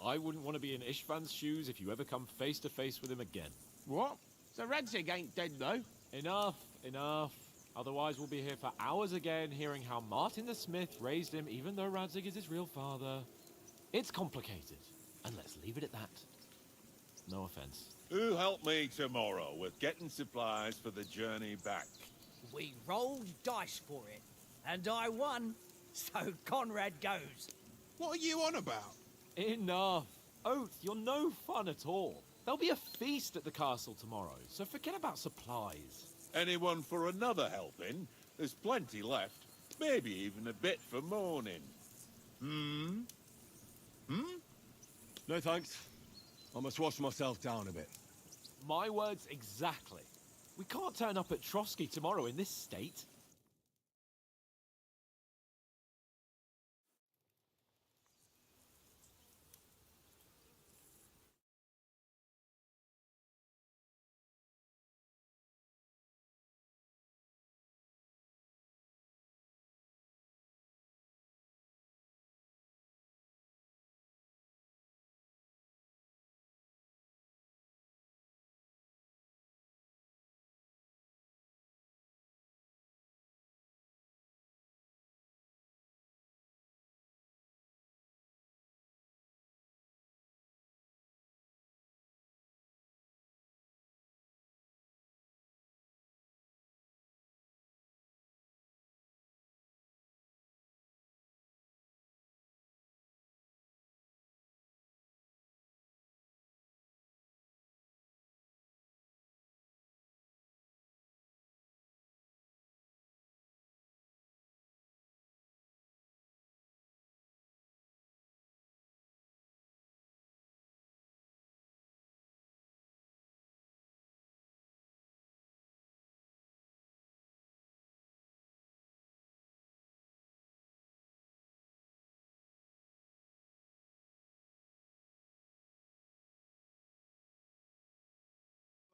Speaker 3: I wouldn't want to be in Ishvan's shoes if you ever come face to face with him again.
Speaker 6: What? So Radzig ain't dead, though?
Speaker 3: Enough, enough. Otherwise we'll be here for hours again, hearing how Martin the Smith raised him even though Radzig is his real father. It's complicated, and let's leave it at that. No offense.
Speaker 11: Who helped me tomorrow with getting supplies for the journey back?
Speaker 4: We rolled dice for it, and I won, so Conrad goes.
Speaker 12: What are you on about?
Speaker 3: Enough. Oath, you're no fun at all. There'll be a feast at the castle tomorrow, so forget about supplies.
Speaker 11: Anyone for another helping? There's plenty left. Maybe even a bit for morning. Hmm?
Speaker 2: No thanks. I must wash myself down a bit.
Speaker 3: My words exactly. We can't turn up at Trotsky tomorrow in this state.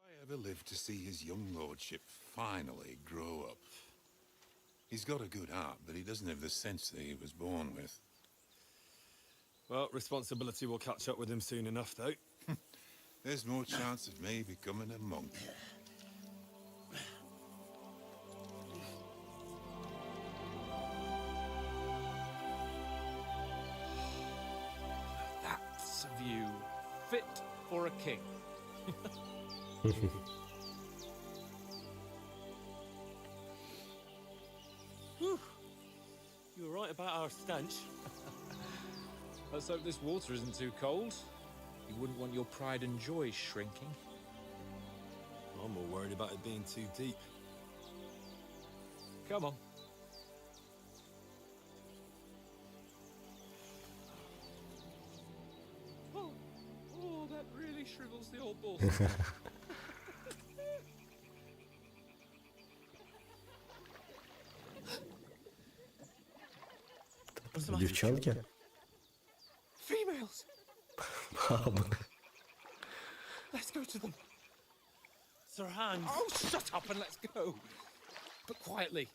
Speaker 11: I ever live to see his young lordship finally grow up. He's got a good heart, but he doesn't have the sense that he was born with.
Speaker 2: Well, responsibility will catch up with him soon enough, though.
Speaker 11: There's more chance of me becoming a monk.
Speaker 3: That's a view fit for a king.
Speaker 10: Whew. You were right about our stench. Let's hope this water isn't too cold. You wouldn't want your pride and joy shrinking.
Speaker 2: I'm more worried about it being too deep.
Speaker 10: Come on. Oh, that really shrivels the old balls.
Speaker 1: Девчонки?
Speaker 10: Females!
Speaker 1: Бабы.
Speaker 10: Let's go to them. Sir Hans. Oh, shut up and let's go. But quietly.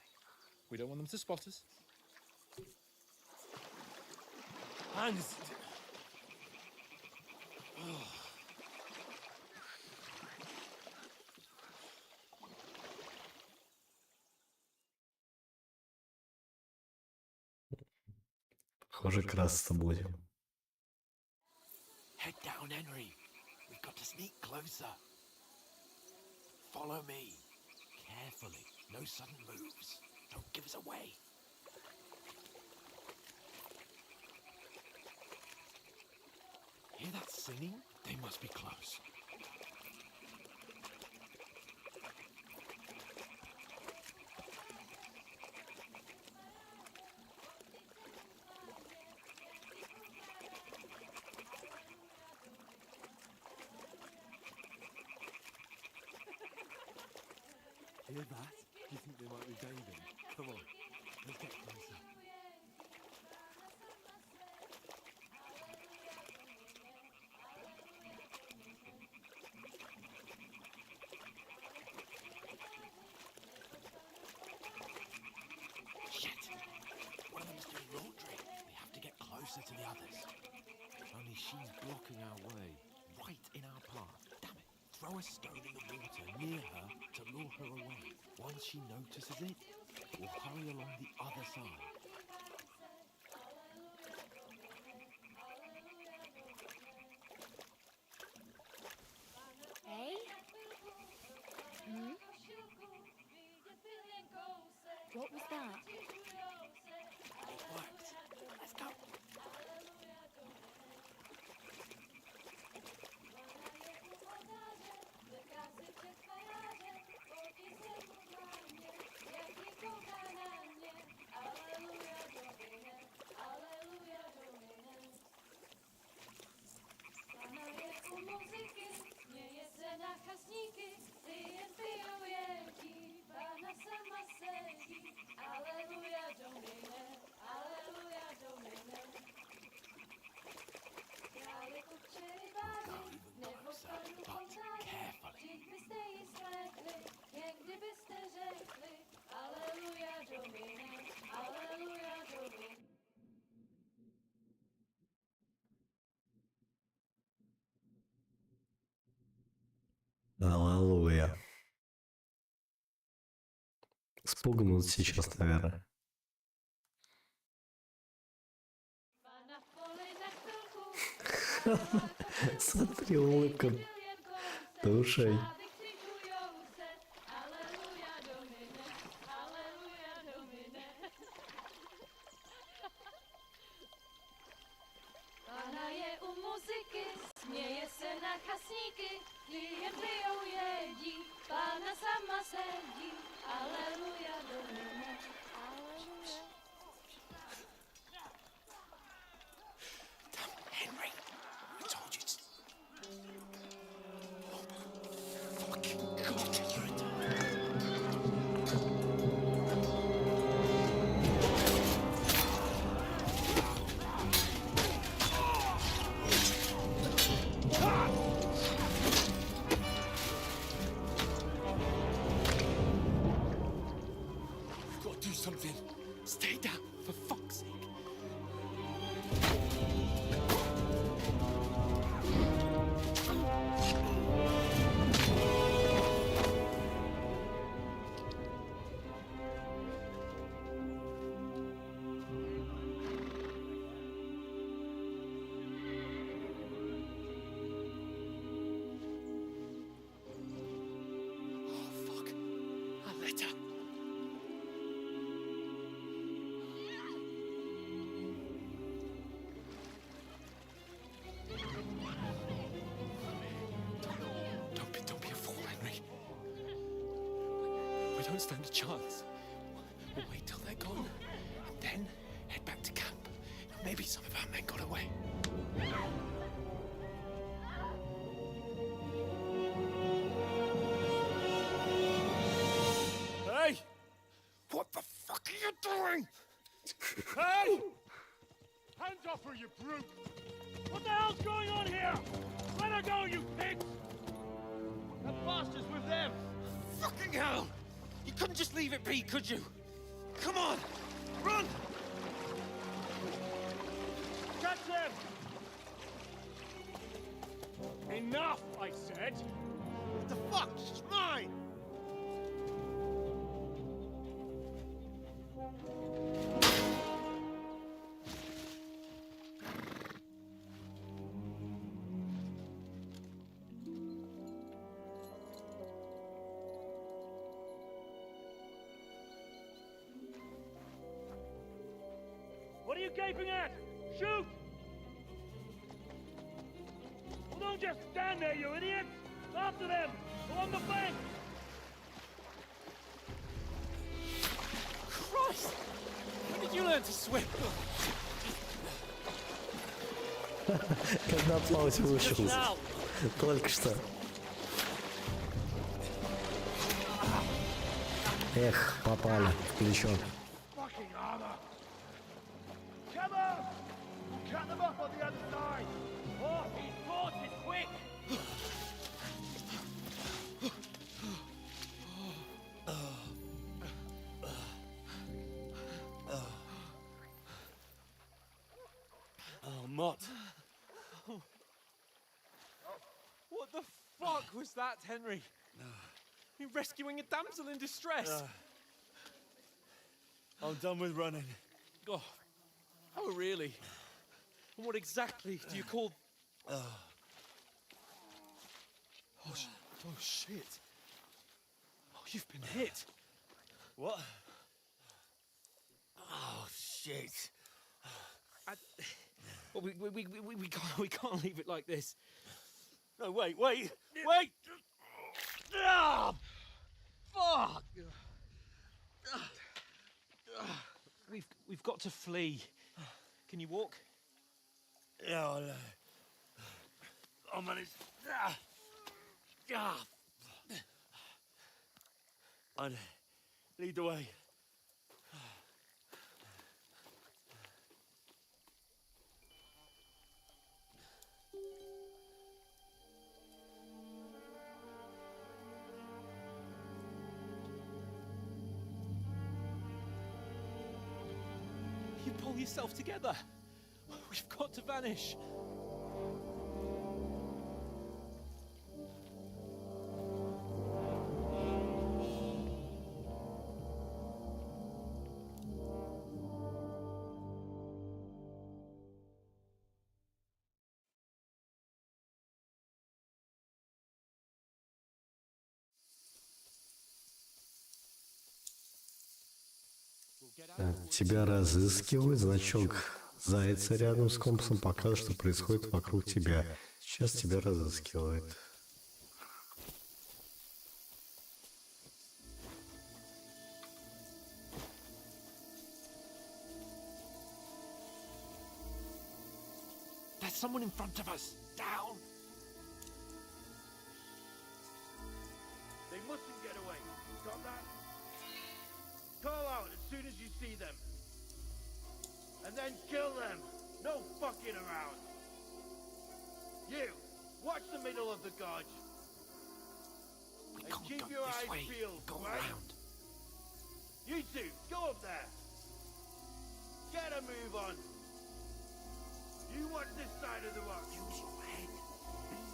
Speaker 10: We don't want them to spot us. Hans.
Speaker 1: Похоже, красться будем.
Speaker 3: Head down, Henry. We've got to sneak closer. Follow me. Carefully. No sudden moves. Don't give us away. Hear that singing? They must be close. Hear that? Do you think they might be bathing? Come on, let's get closer. Shit! One of them's doing laundry. We have to get closer to the others. Only she's blocking our way, right in our path. Damn it! Throw a stone in the water near her to lure her away. Once she notices it, we'll hurry along the other side.
Speaker 13: Hey? Hmm? What was that?
Speaker 3: It worked. Let's go.
Speaker 14: Muzyki, nie jest nakas,
Speaker 1: Аллилуйя. Спугнут сейчас, наверное. Смотри, улыбка душей.
Speaker 13: Pana je u muzyky, směje se na chasníky, klient pijou jedí, Pána sama sedí, aleluja domine, aleluja.
Speaker 6: Henry, I told you to... Something. Stay down, for fuck's sake. Oh, fuck. A letter. Don't stand a chance. We'll wait till they're gone, and then head back to camp. Maybe some of our men got away. Hey! What the fuck are you doing? Hey!
Speaker 10: Hands off her, you brute! What the hell's going on here? Let her go, you pigs!
Speaker 6: That bastard's with them! Fucking hell! You couldn't just leave it be, could you? Come on! Run!
Speaker 10: Catch them! Enough, I said!
Speaker 6: What the fuck? She's mine!
Speaker 10: What are you gaping at? Shoot! Well, don't just stand there, you idiots! After them! Along the bank!
Speaker 6: Christ! When did you learn to swim?
Speaker 1: Когда плавать выучился. Только что. Эх, попали в плечо.
Speaker 10: Fucking armor! Come on! Cut them off on the other side! Oh, he's bought it quick!
Speaker 6: Oh, Mott.
Speaker 3: What the fuck was that, Henry? You rescuing a damsel in distress?
Speaker 6: I'm done with running.
Speaker 3: Oh, oh, really? And what exactly do you call... Oh, shit. Oh, you've been hit.
Speaker 6: What? Oh, shit.
Speaker 3: Well, we can't leave it like this.
Speaker 6: No, wait! Ah, fuck!
Speaker 3: We've got to flee. Can you walk?
Speaker 6: Yeah, I'll manage. I'd lead the way. yourself together. We've got to vanish.
Speaker 1: Тебя разыскивают, значок зайца рядом с компасом показывает, что происходит вокруг тебя. Сейчас тебя разыскивают.
Speaker 6: There's someone in front of us. Down.
Speaker 8: They mustn't get away. Got that? Call out as soon as you see them. And then kill them. No fucking around. You, watch the middle of the gorge. And keep your eyes peeled, right? You two, go up there. Get a move on. You watch this side of the rock. Use your head.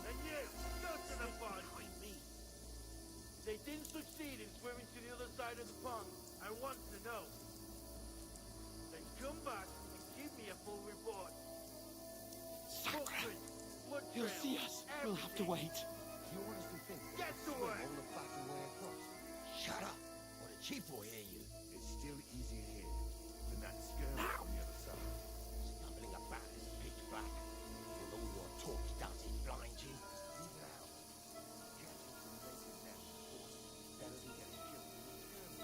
Speaker 8: And you, go to the pond. They didn't succeed in swimming to the other side of the pond. I want to know. Then come back and give me a full report. Footprints, blood
Speaker 6: He'll
Speaker 8: trails,
Speaker 6: see us. We'll have to wait.
Speaker 4: You honestly think
Speaker 8: Get to work.
Speaker 4: all the fucking way across? Shut up, or the chief will hear you.
Speaker 14: It's still easier here than that skirmish on the other side.
Speaker 4: Stumbling about in the pitch black. With all your talk does it blind you.
Speaker 14: Leave it out. Catching some naked men, of course, better than getting killed in a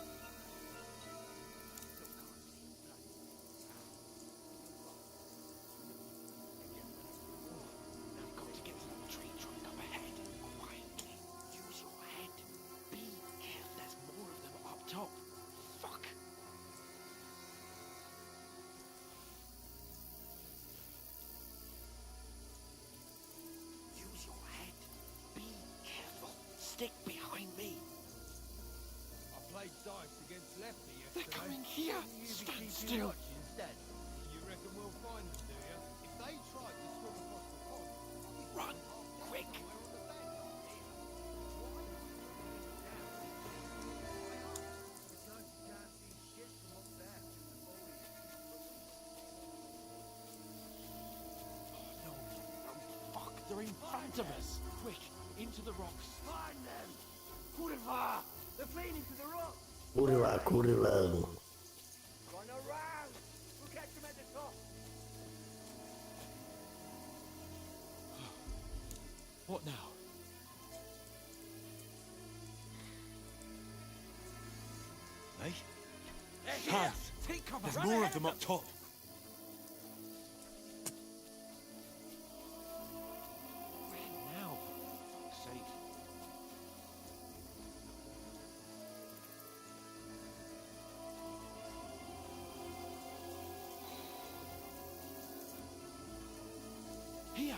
Speaker 14: skirmish. Still can't see him bloody.
Speaker 6: We've got to get to that tree trunk up ahead. Quietly. Use your head. Be careful. There's more of them up top. Fuck. Use your head. Be careful. Stick behind me.
Speaker 4: I played dice against Lefty yesterday.
Speaker 6: They're coming here.
Speaker 4: Wouldn't you be
Speaker 6: Stand
Speaker 4: keeping
Speaker 6: still.
Speaker 4: watch instead? You reckon we'll find them, do you? If they tried to swim across the pond,
Speaker 6: Run. Quick.
Speaker 4: we're on the bank.
Speaker 8: Besides, you can't see shit from up there.
Speaker 6: No. Fuck. They're in front of us. Quick. Into the rocks.
Speaker 8: Find them! Kurva! They're fleeing into the rock!
Speaker 1: Курва, курва.
Speaker 8: Run around! We'll catch them at the top!
Speaker 6: What now?
Speaker 8: Hey?
Speaker 6: Hans, take cover.
Speaker 8: There's
Speaker 6: Run
Speaker 8: more
Speaker 6: ahead
Speaker 8: of them up top.
Speaker 6: Where now? For fuck's sake. Here.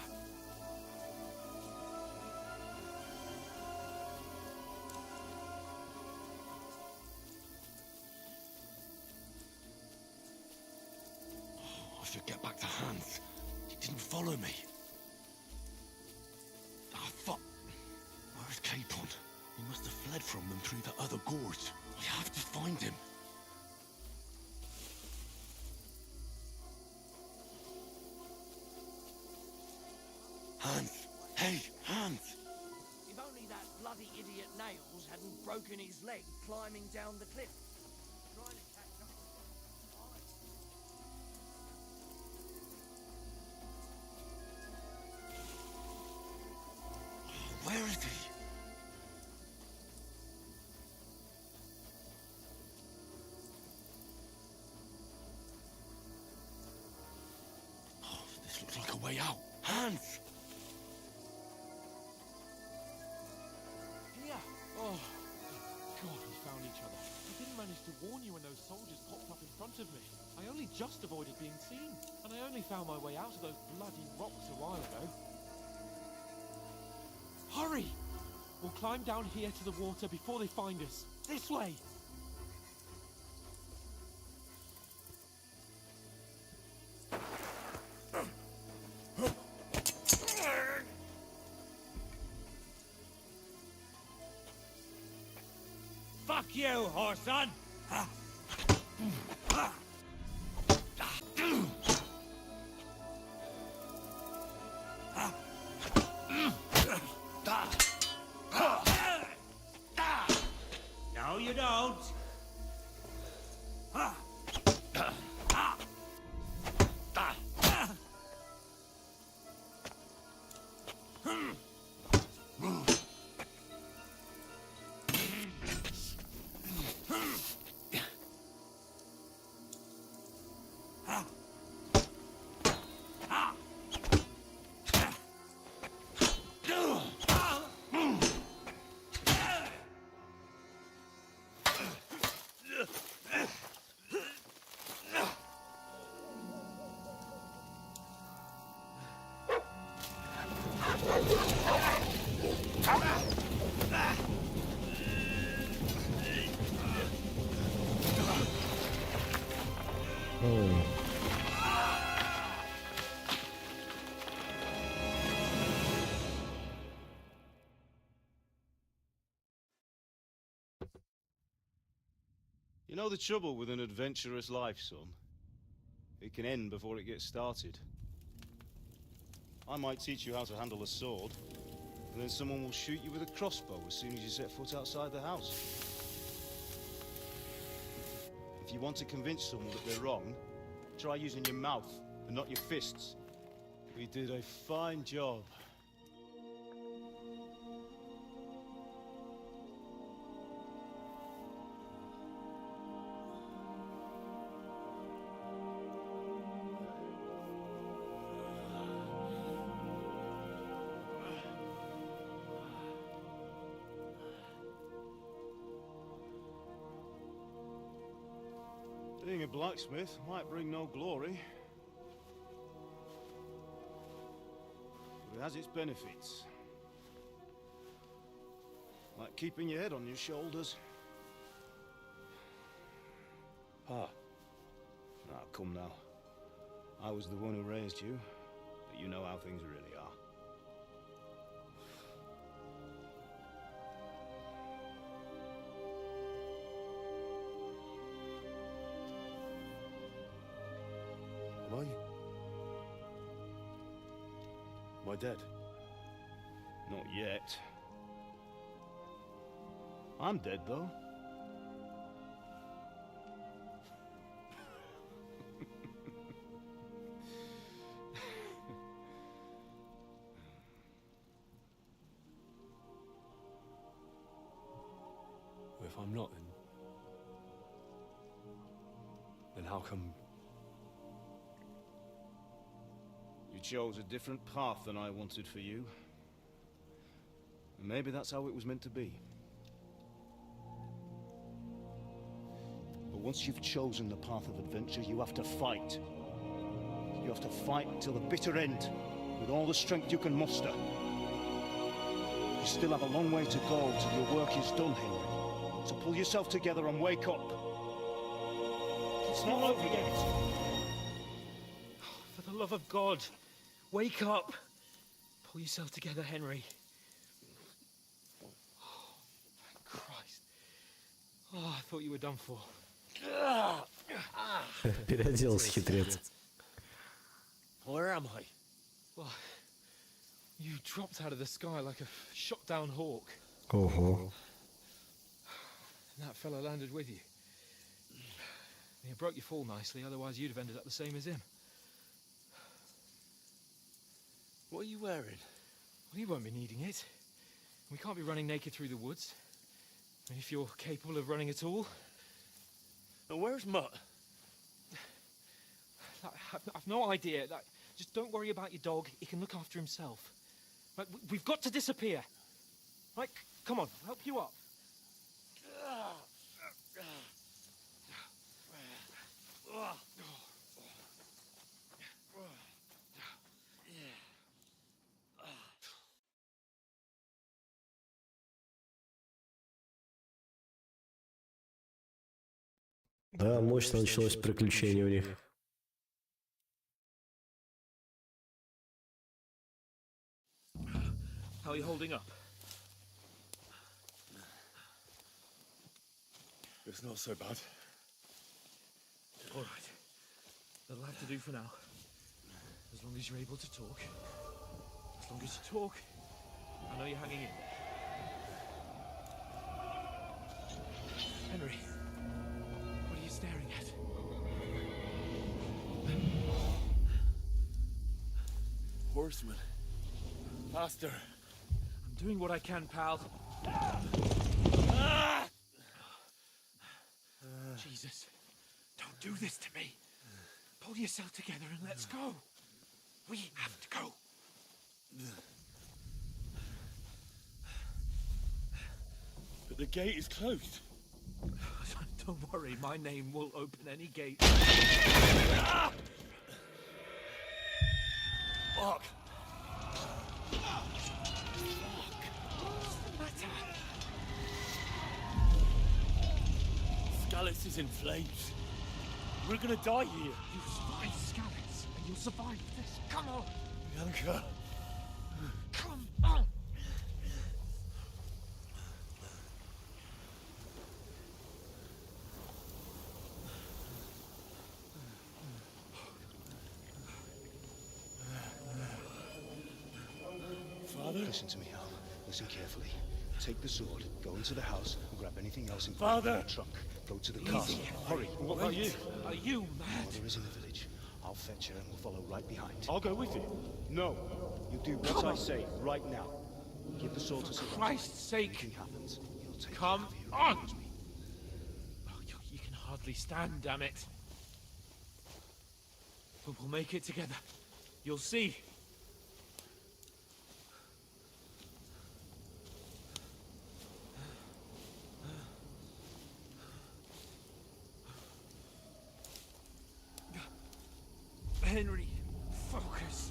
Speaker 8: I should get back to Hans. He didn't follow me. Ah, fuck. Where's Capon? He must have fled from them through the other gorge. I have to find him. Hans! Hey, Hans!
Speaker 4: If only that bloody idiot Nails hadn't broken his leg climbing down the cliff. Trying to catch up.
Speaker 8: Where is he? Oh, this looks like a way out. Hans!
Speaker 6: Here. Oh. God, we found each other. I didn't manage to warn you when those soldiers popped up in front of me. I only just avoided being seen. And I only found my way out of those bloody rocks a while ago. Hurry! We'll climb down here to the water before they find us. This way!
Speaker 4: Fuck you, whoreson! No, you don't.
Speaker 5: You know the trouble with an adventurous life, son? It can end before it gets started. I might teach you how to handle a sword, and then someone will shoot you with a crossbow as soon as you set foot outside the house. If you want to convince someone that they're wrong, try using your mouth and not your fists. We did a fine job. Being a blacksmith might bring no glory, but it has its benefits. Like keeping your head on your shoulders. Ah. Now, come now. I was the one who raised you, but you know how things really are. Am I dead? Not yet. I'm dead, though.
Speaker 15: If I'm not, then how come...
Speaker 5: You chose a different path than I wanted for you. And maybe that's how it was meant to be. But once you've chosen the path of adventure, you have to fight. You have to fight till the bitter end, with all the strength you can muster. You still have a long way to go till your work is done, Henry. So pull yourself together and wake up. It's not over yet.
Speaker 10: For the love of God, wake up. Pull yourself together, Henry. Oh, thank Christ. Oh, I thought you were done for.
Speaker 1: Переоделся хитрец.
Speaker 10: Where am I? Well, you dropped out of the sky like a shot-down hawk.
Speaker 1: Ого.
Speaker 10: And that fella landed with you. You broke your fall nicely, otherwise you'd have ended up the same as him.
Speaker 6: What are you wearing?
Speaker 10: Well, you won't be needing it. We can't be running naked through the woods. And if you're capable of running at all.
Speaker 6: And where's Mutt?
Speaker 10: I've no idea. Just don't worry about your dog. He can look after himself. Right, we've got to disappear. Right, come on, I'll help you up.
Speaker 1: Да, мощно началось приключение у них.
Speaker 10: How are you holding up?
Speaker 2: It's not so bad.
Speaker 3: All right. That'll have to do for now. As long as you're able to talk. As long as you talk, I know you're hanging in there. Henry, what are you staring at?
Speaker 2: Horseman. Faster.
Speaker 3: I'm doing what I can, pal. Jesus, don't do this to me. Pull yourself together and let's go. We have to go.
Speaker 2: But the gate is closed.
Speaker 3: Don't worry, my name will open any gate.
Speaker 2: Fuck.
Speaker 3: What's the matter?
Speaker 2: Scallis is in flames. We're gonna die here.
Speaker 3: You survive Scallis, and you'll survive this. Come on.
Speaker 2: Bianca.
Speaker 3: Come on.
Speaker 2: Father?
Speaker 16: Listen to me, Al. Listen carefully. Take the sword, go into the house, and grab anything else in
Speaker 2: Father!
Speaker 16: the trunk. Go to the castle. Hurry.
Speaker 2: What about you?
Speaker 3: Are you mad?
Speaker 16: Mother is in the village. I'll fetch her and we'll follow right behind.
Speaker 2: I'll go with you.
Speaker 16: No. You do what
Speaker 3: Come
Speaker 16: I
Speaker 3: on.
Speaker 16: say right now. Give the sword to
Speaker 3: For
Speaker 16: Sir
Speaker 3: Christ's sake.
Speaker 16: Anything happens, he'll take
Speaker 3: Come
Speaker 16: care of you.
Speaker 3: on. Oh, you can hardly stand, damn it. But we'll make it together. You'll see. Henry, focus.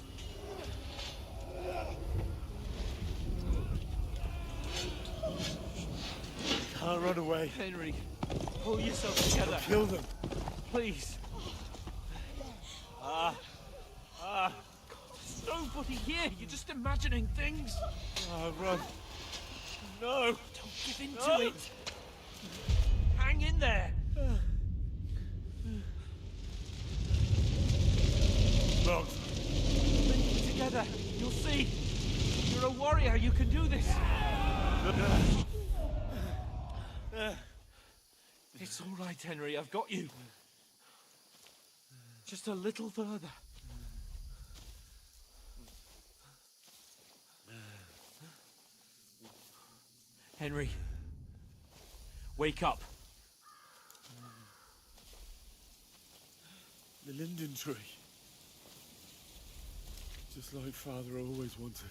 Speaker 2: Can't run away.
Speaker 3: Henry, pull yourself together.
Speaker 2: Kill them.
Speaker 3: Please. God, there's nobody here. You're just imagining things.
Speaker 2: Run. No.
Speaker 3: Don't give in to it. Hang in there.
Speaker 2: Look.
Speaker 3: Make it together. You'll see. You're a warrior. You can do this. It's all right, Henry. I've got you. Just a little further. Henry, wake up.
Speaker 2: The linden tree. Just like Father always wanted.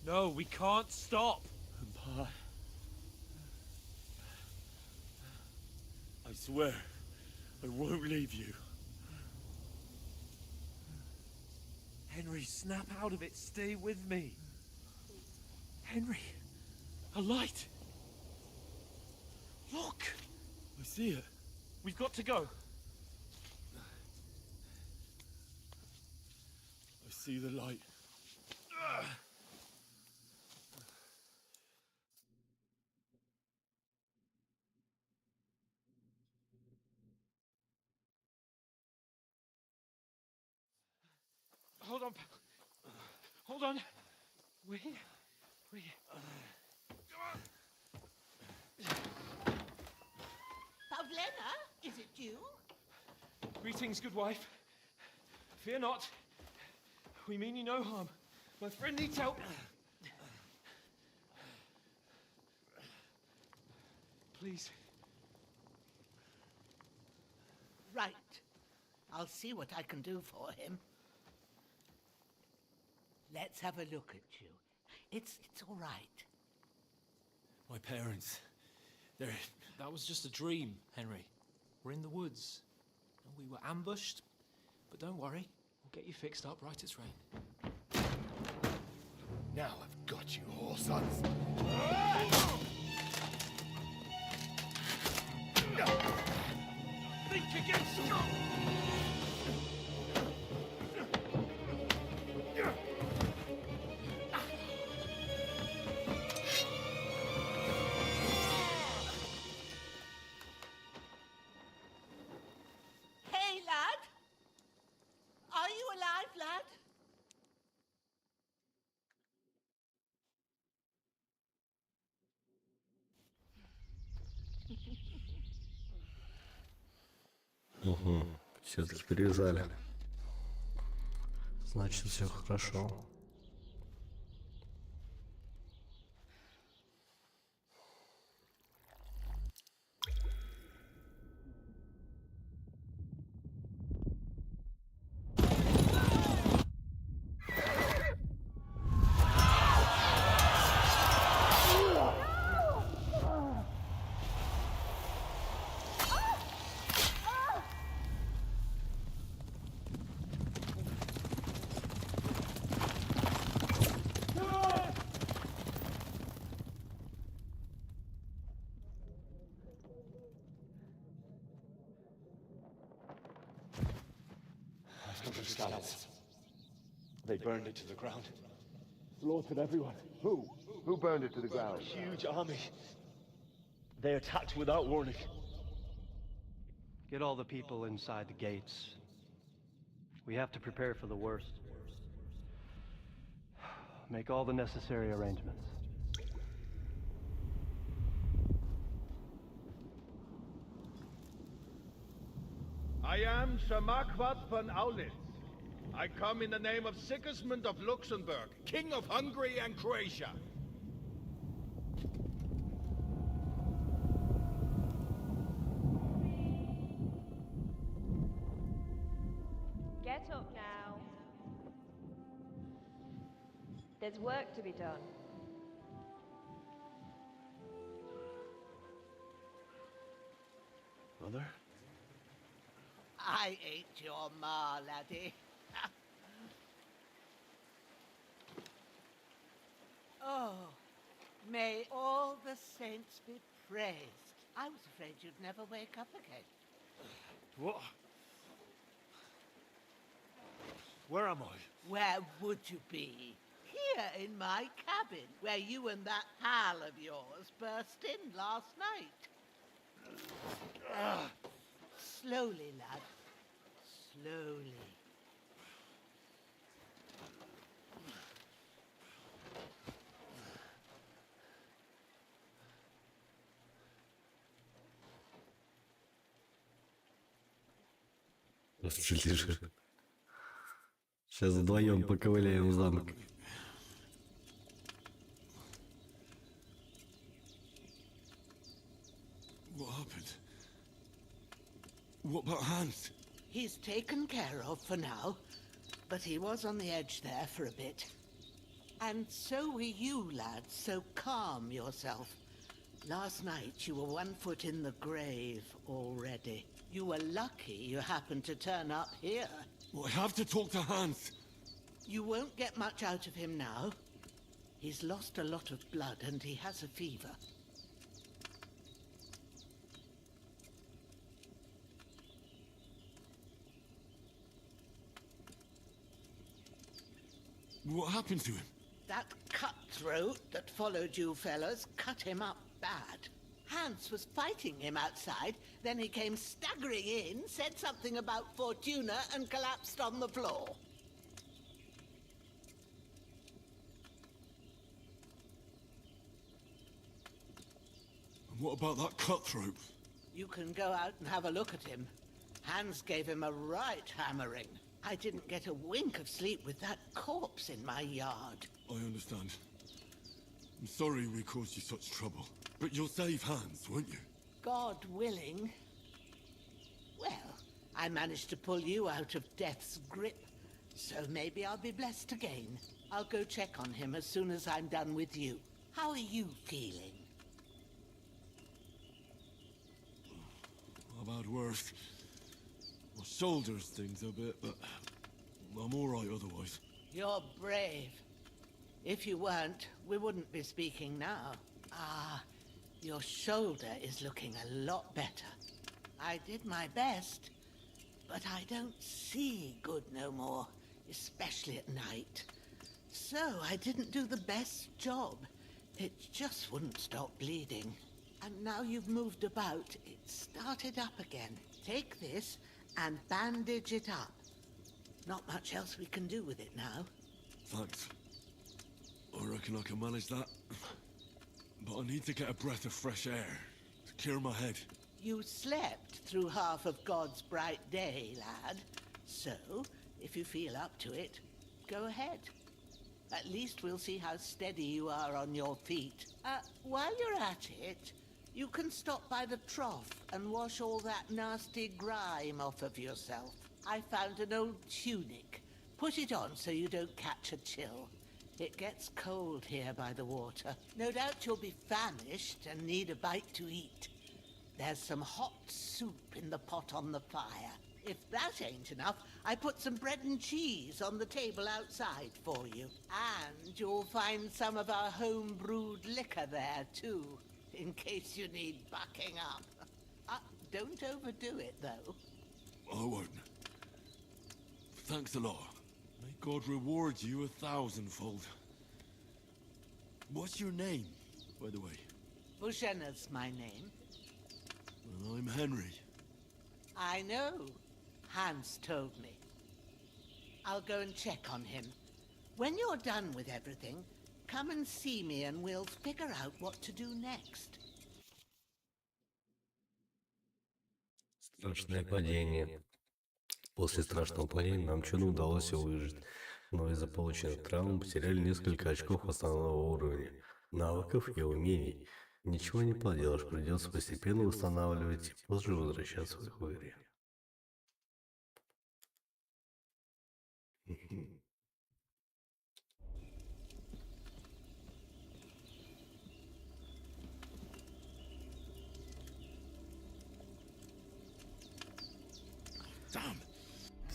Speaker 3: No, we can't stop.
Speaker 2: And Pa. I swear, I won't leave you.
Speaker 3: Henry, snap out of it. Stay with me. Henry, a light. Look.
Speaker 2: I see it.
Speaker 3: We've got to go.
Speaker 2: I see the light.
Speaker 3: Hold on, pal. Hold on. We're here. We're here.
Speaker 17: Pavlena, is it you?
Speaker 3: Greetings, good wife. Fear not. We mean you no harm. My friend needs help. Please.
Speaker 17: Right. I'll see what I can do for him. Let's have a look at you. It's all right.
Speaker 15: My parents, they're...
Speaker 10: That was just a dream, Henry. We're in the woods. And we were ambushed. But don't worry, we'll get you fixed up right as rain.
Speaker 2: Now I've got you, whore sons.
Speaker 3: Think again, stop!
Speaker 1: Угу. Все-таки привязали. Значит, все хорошо.
Speaker 18: They burned it to the ground. Slaughtered everyone. Who? Who burned it to the ground? A huge army. They attacked without warning.
Speaker 19: Get all the people inside the gates. We have to prepare for the worst. Make all the necessary arrangements.
Speaker 20: I am Sir Marquardt von Aulitz. I come in the name of Sigismund of Luxembourg, King of Hungary and Croatia.
Speaker 21: Get up now. There's work to be done.
Speaker 18: Mother?
Speaker 17: I ain't your ma, laddie. Oh, may all the saints be praised. I was afraid you'd never wake up again.
Speaker 18: What? Where am I?
Speaker 17: Where would you be? Here in my cabin, where you and that pal of yours burst in last night. Slowly, lad. Slowly.
Speaker 1: Просто лежит. Сейчас вдвоем поковыляем в замок.
Speaker 2: What happened? What about Hans?
Speaker 17: He's taken care of for now, but he was on the edge there for a bit. And so were you, lad, so calm yourself. Last night you were 1 foot in the grave already. You were lucky you happened to turn up here.
Speaker 2: Well, I have to talk to Hans.
Speaker 17: You won't get much out of him now. He's lost a lot of blood and he has a fever.
Speaker 2: What happened to him?
Speaker 17: That cutthroat that followed you fellas cut him up bad. Hans was fighting him outside, then he came staggering in, said something about Fortuna and collapsed on the floor.
Speaker 2: And what about that cutthroat?
Speaker 17: You can go out and have a look at him. Hans gave him a right hammering. I didn't get a wink of sleep with that corpse in my yard.
Speaker 2: I understand. I'm sorry we caused you such trouble. But you'll save Hans, won't you?
Speaker 17: God willing. Well, I managed to pull you out of death's grip, so maybe I'll be blessed again. I'll go check on him as soon as I'm done with you. How are you feeling?
Speaker 2: I've had worse. My shoulder stings a bit, but I'm all right otherwise.
Speaker 17: You're brave. If you weren't, we wouldn't be speaking now. Ah, your shoulder is looking a lot better. I did my best, but I don't see good no more, especially at night. So I didn't do the best job. It just wouldn't stop bleeding. And now you've moved about, it started up again. Take this and bandage it up. Not much else we can do with it now.
Speaker 2: Thanks. I reckon I can manage that. But I need to get a breath of fresh air to clear my head.
Speaker 17: You slept through half of God's bright day, lad. So, if you feel up to it, go ahead. At least we'll see how steady you are on your feet. While you're at it, you can stop by the trough and wash all that nasty grime off of yourself. I found an old tunic. Put it on so you don't catch a chill. It gets cold here by the water. No doubt you'll be famished and need a bite to eat. There's some hot soup in the pot on the fire. If that ain't enough, I put some bread and cheese on the table outside for you. And you'll find some of our home-brewed liquor there, too, in case you need bucking up. Don't overdo it, though.
Speaker 2: I won't. Thanks a lot. May God reward you 1,000-fold. What's your name, by the way?
Speaker 17: Bushena's my name.
Speaker 2: Well, I'm Henry.
Speaker 17: I know. Hans told me. I'll go and check on him. When you're done with everything, come and see me and we'll figure out what to do next.
Speaker 1: Страшное падение. После страшного падения нам чудом удалось выжить, но из-за полученных травм потеряли несколько очков основного уровня, навыков и умений. Ничего не поделаешь, придется постепенно восстанавливать и позже возвращаться в игре.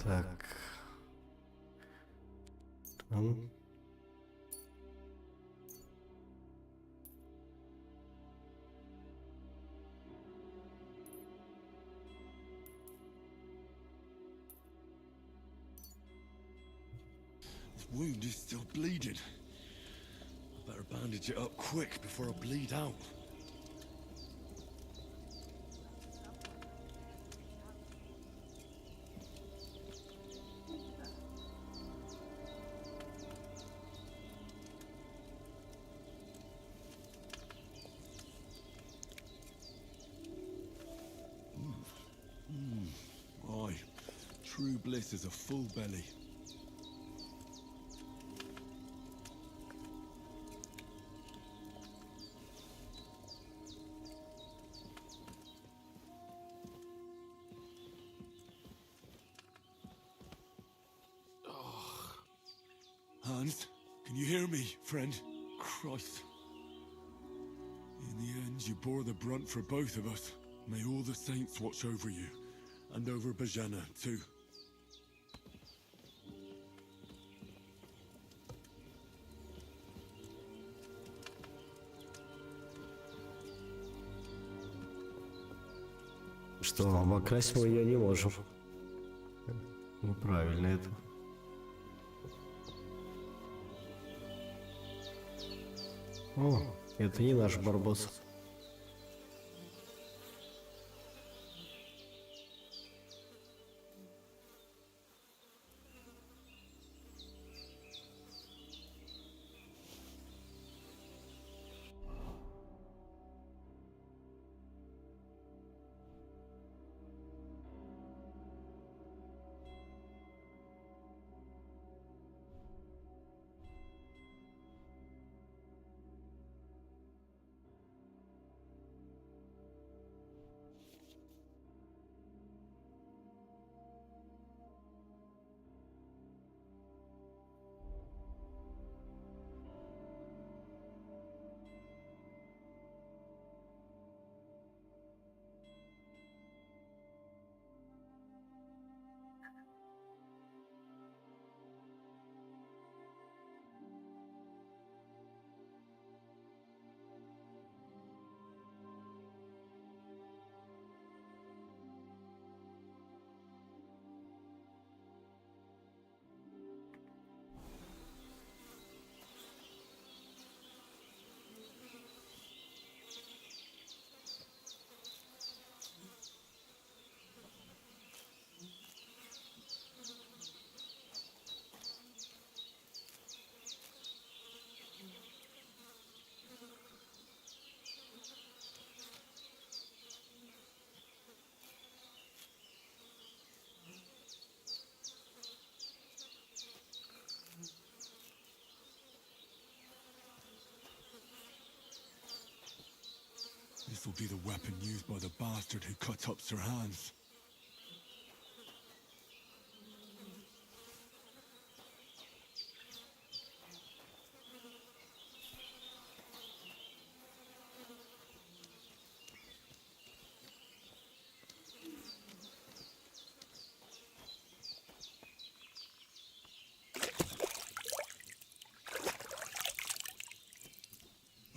Speaker 1: Так. Там.
Speaker 2: The wound is still bleeding. I better bandage it up quick before I bleed out. Aye, true bliss is a full belly. Hans, can you hear me, friend? Christ. In the end, you bore the brunt for both of us. May all the saints watch over you, and over Bojana, too.
Speaker 1: Что, обокрасть мы ее не можем. Ну, правильно это. О, это не наш Барбос.
Speaker 2: This will be the weapon used by the bastard who cut up Sir Hans.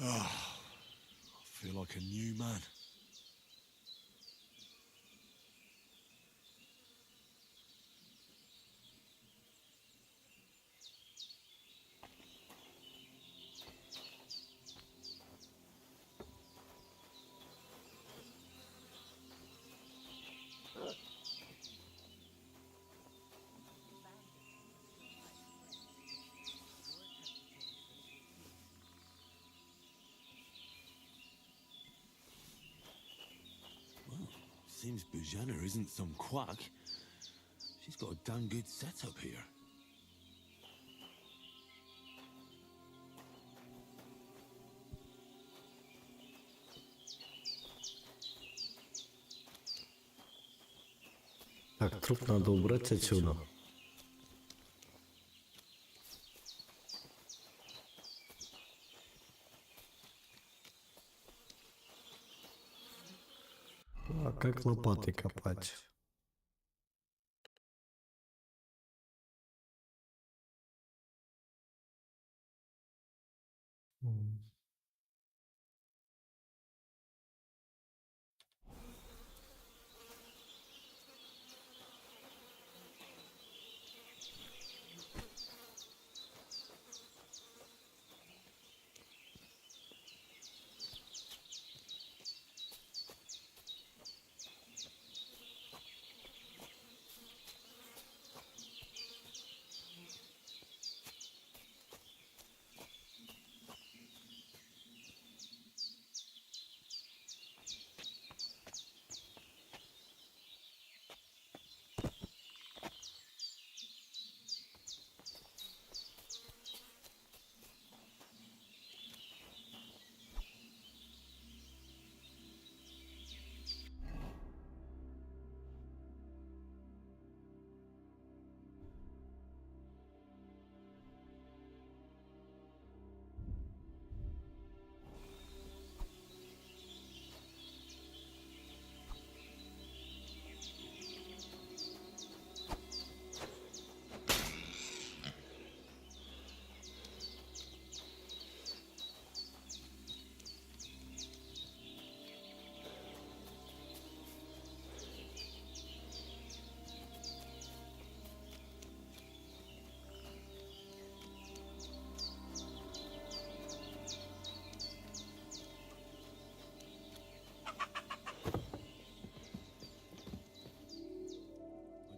Speaker 2: I feel like a new man. Seems Bujana isn't some quack. She's got a damn good setup here.
Speaker 1: Так, труп надо убрать отсюда. А как лопатой копать?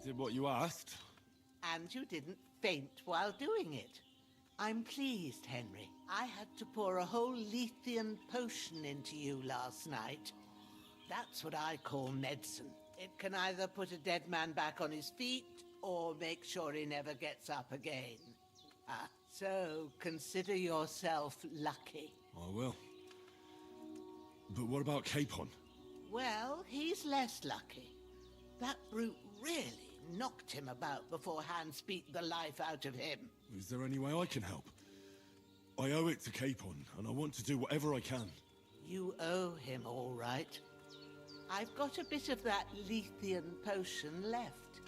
Speaker 2: Did what you asked.
Speaker 17: And you didn't faint while doing it. I'm pleased, Henry. I had to pour a whole Lethean potion into you last night. That's what I call medicine. It can either put a dead man back on his feet or make sure he never gets up again. So consider yourself lucky.
Speaker 2: I will. But what about Capon?
Speaker 17: Well, he's less lucky. That brute really knocked him about before Hans beat the life out of him.
Speaker 2: Is there any way I can help? I owe it to Capon, and I want to do whatever I can.
Speaker 17: You owe him, all right. I've got a bit of that Lethean potion left.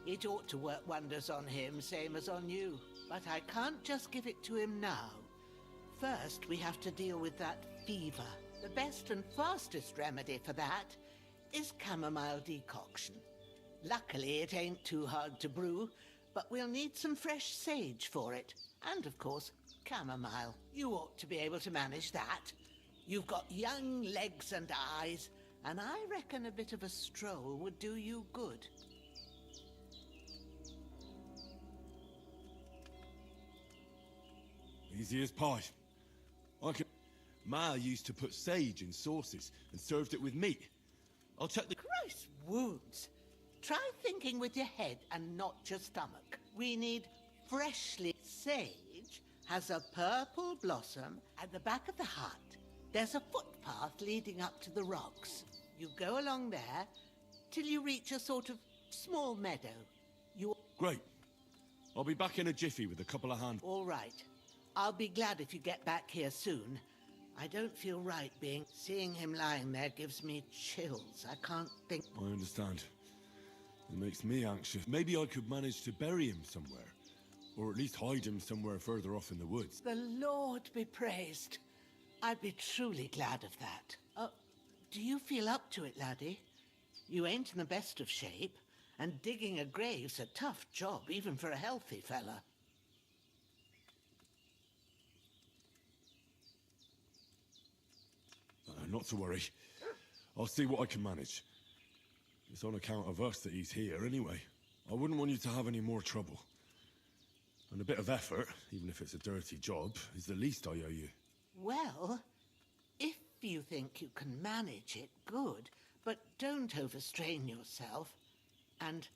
Speaker 17: It ought to work wonders on him, same as on you. But I can't just give it to him now. First, we have to deal with that fever. The best and fastest remedy for that is chamomile decoction. Luckily, it ain't too hard to brew, but we'll need some fresh sage for it. And, of course, chamomile. You ought to be able to manage that. You've got young legs and eyes, and I reckon a bit of a stroll would do you good.
Speaker 2: Easy as pie. I can... Ma used to put sage in sauces and served it with meat. I'll check the...
Speaker 17: Christ wounds! Try thinking with your head and not your stomach. We need freshly... Sage has a purple blossom at the back of the heart. There's a footpath leading up to the rocks. You go along there till you reach a sort of small meadow.
Speaker 2: Great. I'll be back in a jiffy with a couple of hand...
Speaker 17: All right. I'll be glad if you get back here soon. I don't feel right seeing him lying there gives me chills. I can't think...
Speaker 2: I understand. It makes me anxious. Maybe I could manage to bury him somewhere. Or at least hide him somewhere further off in the woods.
Speaker 17: The Lord be praised. I'd be truly glad of that. Do you feel up to it, laddie? You ain't in the best of shape, and digging a grave's a tough job, even for a healthy fella.
Speaker 2: Not to worry. I'll see what I can manage. It's on account of us that he's here anyway. I wouldn't want you to have any more trouble. And a bit of effort, even if it's a dirty job, is the least I owe you.
Speaker 17: Well, if you think you can manage it, good. But don't overstrain yourself. And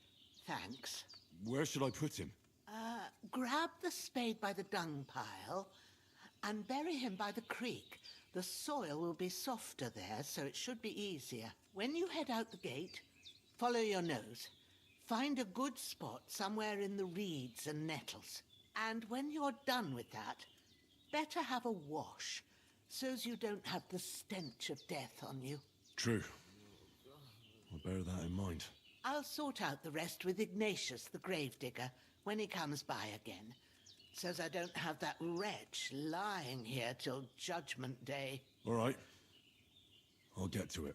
Speaker 17: thanks.
Speaker 2: Where should I put him?
Speaker 17: Grab the spade by the dung pile and bury him by the creek. The soil will be softer there, so it should be easier. When you head out the gate, follow your nose. Find a good spot somewhere in the reeds and nettles. And when you're done with that, better have a wash, so's you don't have the stench of death on you.
Speaker 2: True. I'll bear that in mind.
Speaker 17: I'll sort out the rest with Ignatius, the gravedigger, when he comes by again, so's I don't have that wretch lying here till Judgment Day.
Speaker 2: All right. I'll get to it.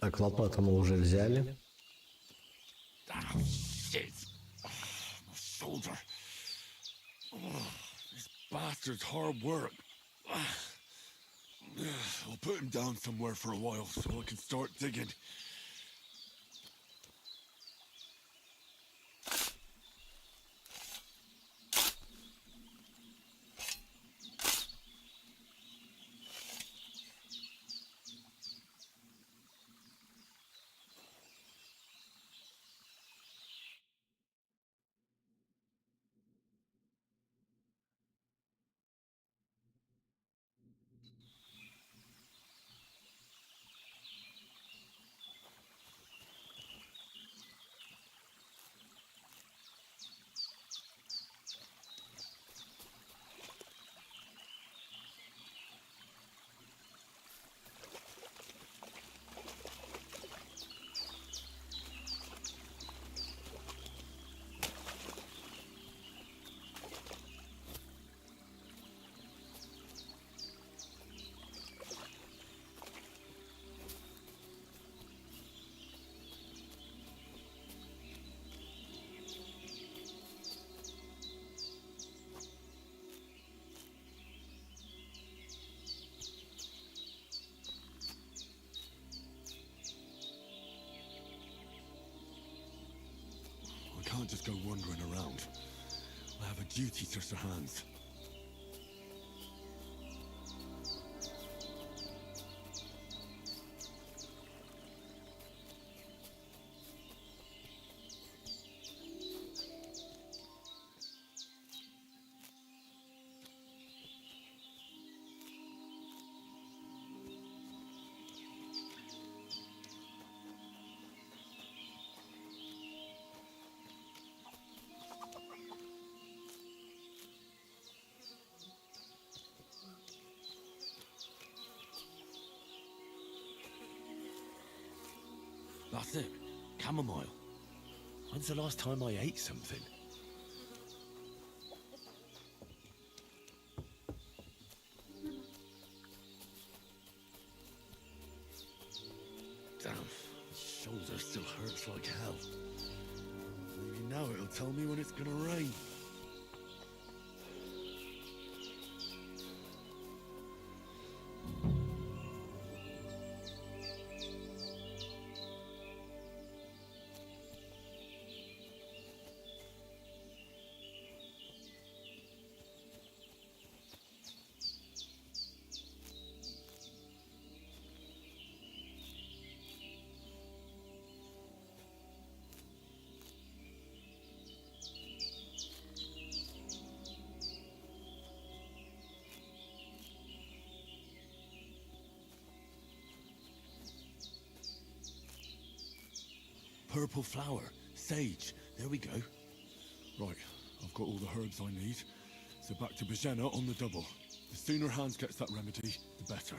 Speaker 1: Так, лопату мы уже взяли.
Speaker 2: Shit. My shoulder. This bastard's hard work. I'll put him down somewhere for a while so I can start digging. I can't just go wandering around. I have a duty to Sir Hans. That's it. Chamomile. When's the last time I ate something? Damn, shoulder still hurts like hell. Maybe now it'll tell me when it's gonna rain. Purple flower, sage, there we go. Right, I've got all the herbs I need. So back to Bogena on the double. The sooner Hans gets that remedy, the better.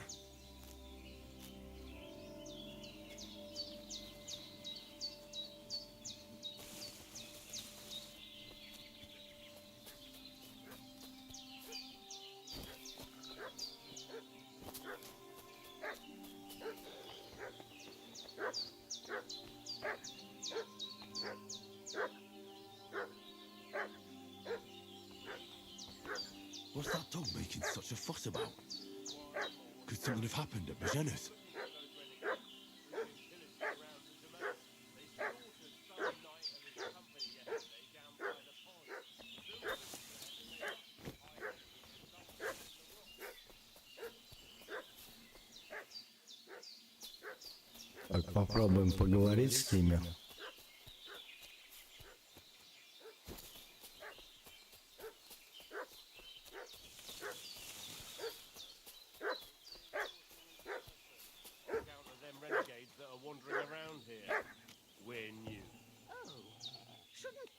Speaker 2: What's that dog making such a fuss about? Could something have happened at Bogena's?
Speaker 1: Так, попробуем поговорить с ними.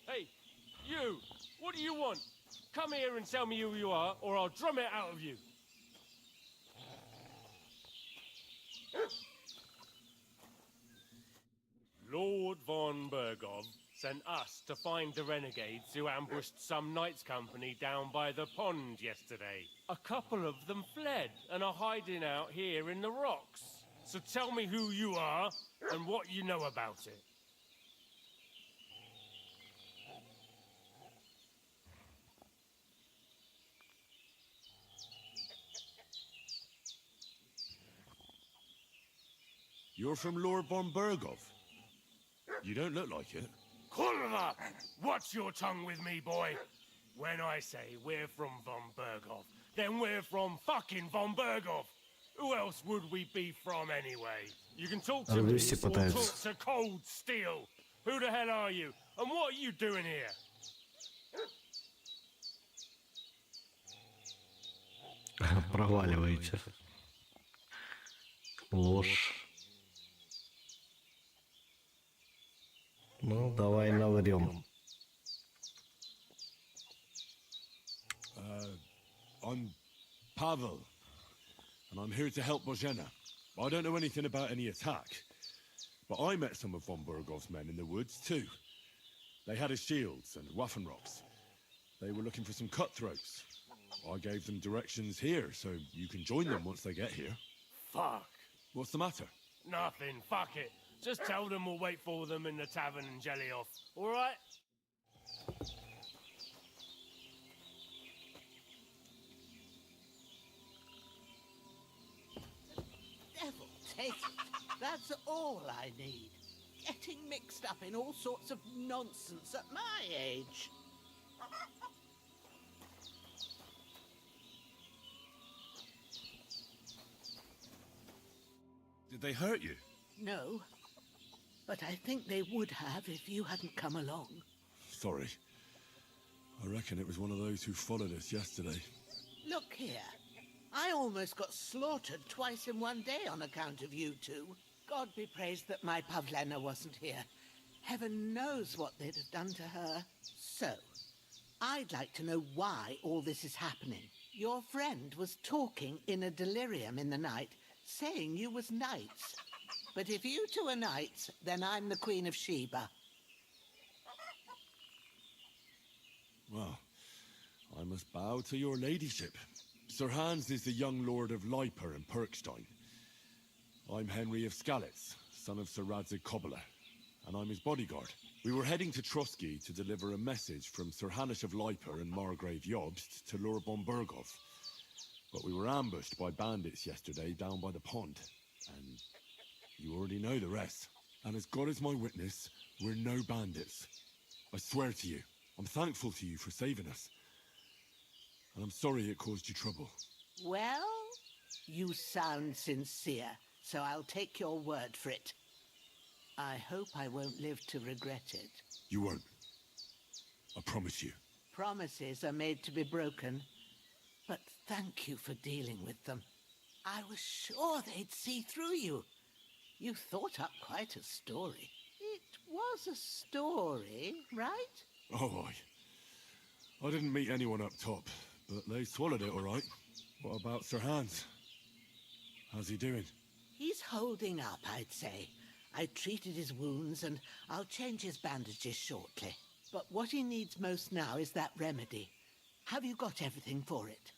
Speaker 10: Hey, you! What do you want? Come here and tell me who you are, or I'll drum it out of you. Lord von Bergov sent us to find the renegades who ambushed some knights' company down by the pond yesterday. A couple of them fled and are hiding out here in the rocks. So tell me who you are and what you know about it.
Speaker 2: You're from Lord von Bergov? You don't look like it.
Speaker 10: Kurva! Watch your tongue with me, boy. When I say we're from von Bergov, then we're from fucking von Bergov. Who else would we be from anyway? You can talk to me or talk to cold steel. Who the hell are you? And what are you doing here?
Speaker 1: Проваливаете. Ложь. Ну, давай наврем.
Speaker 2: I'm Pavel, and I'm here to help Bogena. I don't know anything about any attack, but I met some of von Bergov's men in the woods too. They had his shields and Waffenrocks. They were looking for some cutthroats. I gave them directions here, so you can join them once they get here.
Speaker 10: Fuck.
Speaker 2: What's the matter?
Speaker 10: Nothing, fuck it. Just tell them we'll wait for them in the tavern in Jelioff, alright?
Speaker 17: Devil take it. That's all I need. Getting mixed up in all sorts of nonsense at my age.
Speaker 2: Did they hurt you?
Speaker 17: No, but I think they would have if you hadn't come along.
Speaker 2: Sorry. I reckon it was one of those who followed us yesterday.
Speaker 17: Look here. I almost got slaughtered twice in one day on account of you two. God be praised that my Pavlena wasn't here. Heaven knows what they'd have done to her. So, I'd like to know why all this is happening. Your friend was talking in a delirium in the night, saying you was knights. But if you two are knights, then I'm the Queen of Sheba.
Speaker 2: Well, I must bow to your ladyship. Sir Hans is the young lord of Leiper and Perkstein. I'm Henry of Skalitz, son of Sir Radzig Cobbler, and I'm his bodyguard. We were heading to Trotsky to deliver a message from Sir Hanush of Leiper and Margrave Jobst to Lord Bombergov. But we were ambushed by bandits yesterday down by the pond, and you already know the rest. And as God is my witness, we're no bandits. I swear to you, I'm thankful to you for saving us. And I'm sorry it caused you trouble.
Speaker 17: Well, you sound sincere, so I'll take your word for it. I hope I won't live to regret it.
Speaker 2: You won't. I promise you.
Speaker 17: Promises are made to be broken, but thank you for dealing with them. I was sure they'd see through you. You thought up quite a story. It was a story, right?
Speaker 2: Oh, I didn't meet anyone up top, but they swallowed it all right. What about Sir Hans? How's he doing?
Speaker 17: He's holding up, I'd say. I treated his wounds and I'll change his bandages shortly. But what he needs most now is that remedy. Have you got everything for it?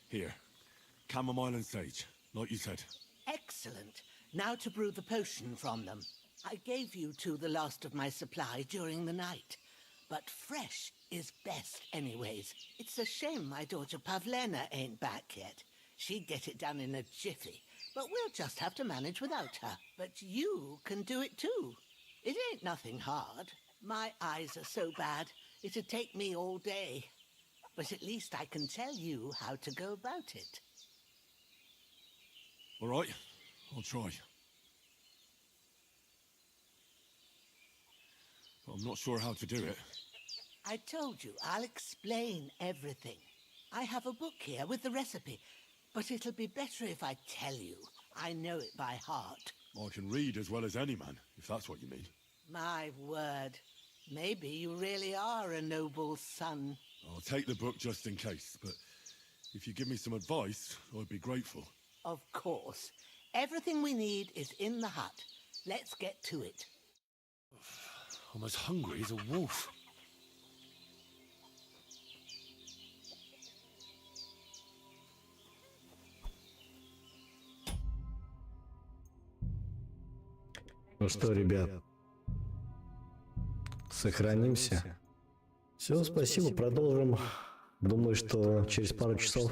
Speaker 2: Here. Chamomile and sage, like you said.
Speaker 17: Excellent. Now to brew the potion from them. I gave you two the last of my supply during the night. But fresh is best anyways. It's a shame my daughter Pavlena ain't back yet. She'd get it done in a jiffy. But we'll just have to manage without her. But you can do it too. It ain't nothing hard. My eyes are so bad, it'd take me all day. But at least I can tell you how to go about it.
Speaker 2: All right, I'll try. But I'm not sure how to do it.
Speaker 17: I told you, I'll explain everything. I have a book here with the recipe, but it'll be better if I tell you. I know it by heart.
Speaker 2: I can read as well as any man, if that's what you mean.
Speaker 17: My word. Maybe you really are a noble son.
Speaker 2: I'll take the book just in case, but if you give me some advice, I'd be grateful.
Speaker 17: Of course. Everything we need is in the hut. Let's get to it.
Speaker 2: I'm as hungry as a wolf.
Speaker 1: Ну что, ребят, сохранимся. Все, спасибо, продолжим. Думаю, что через пару часов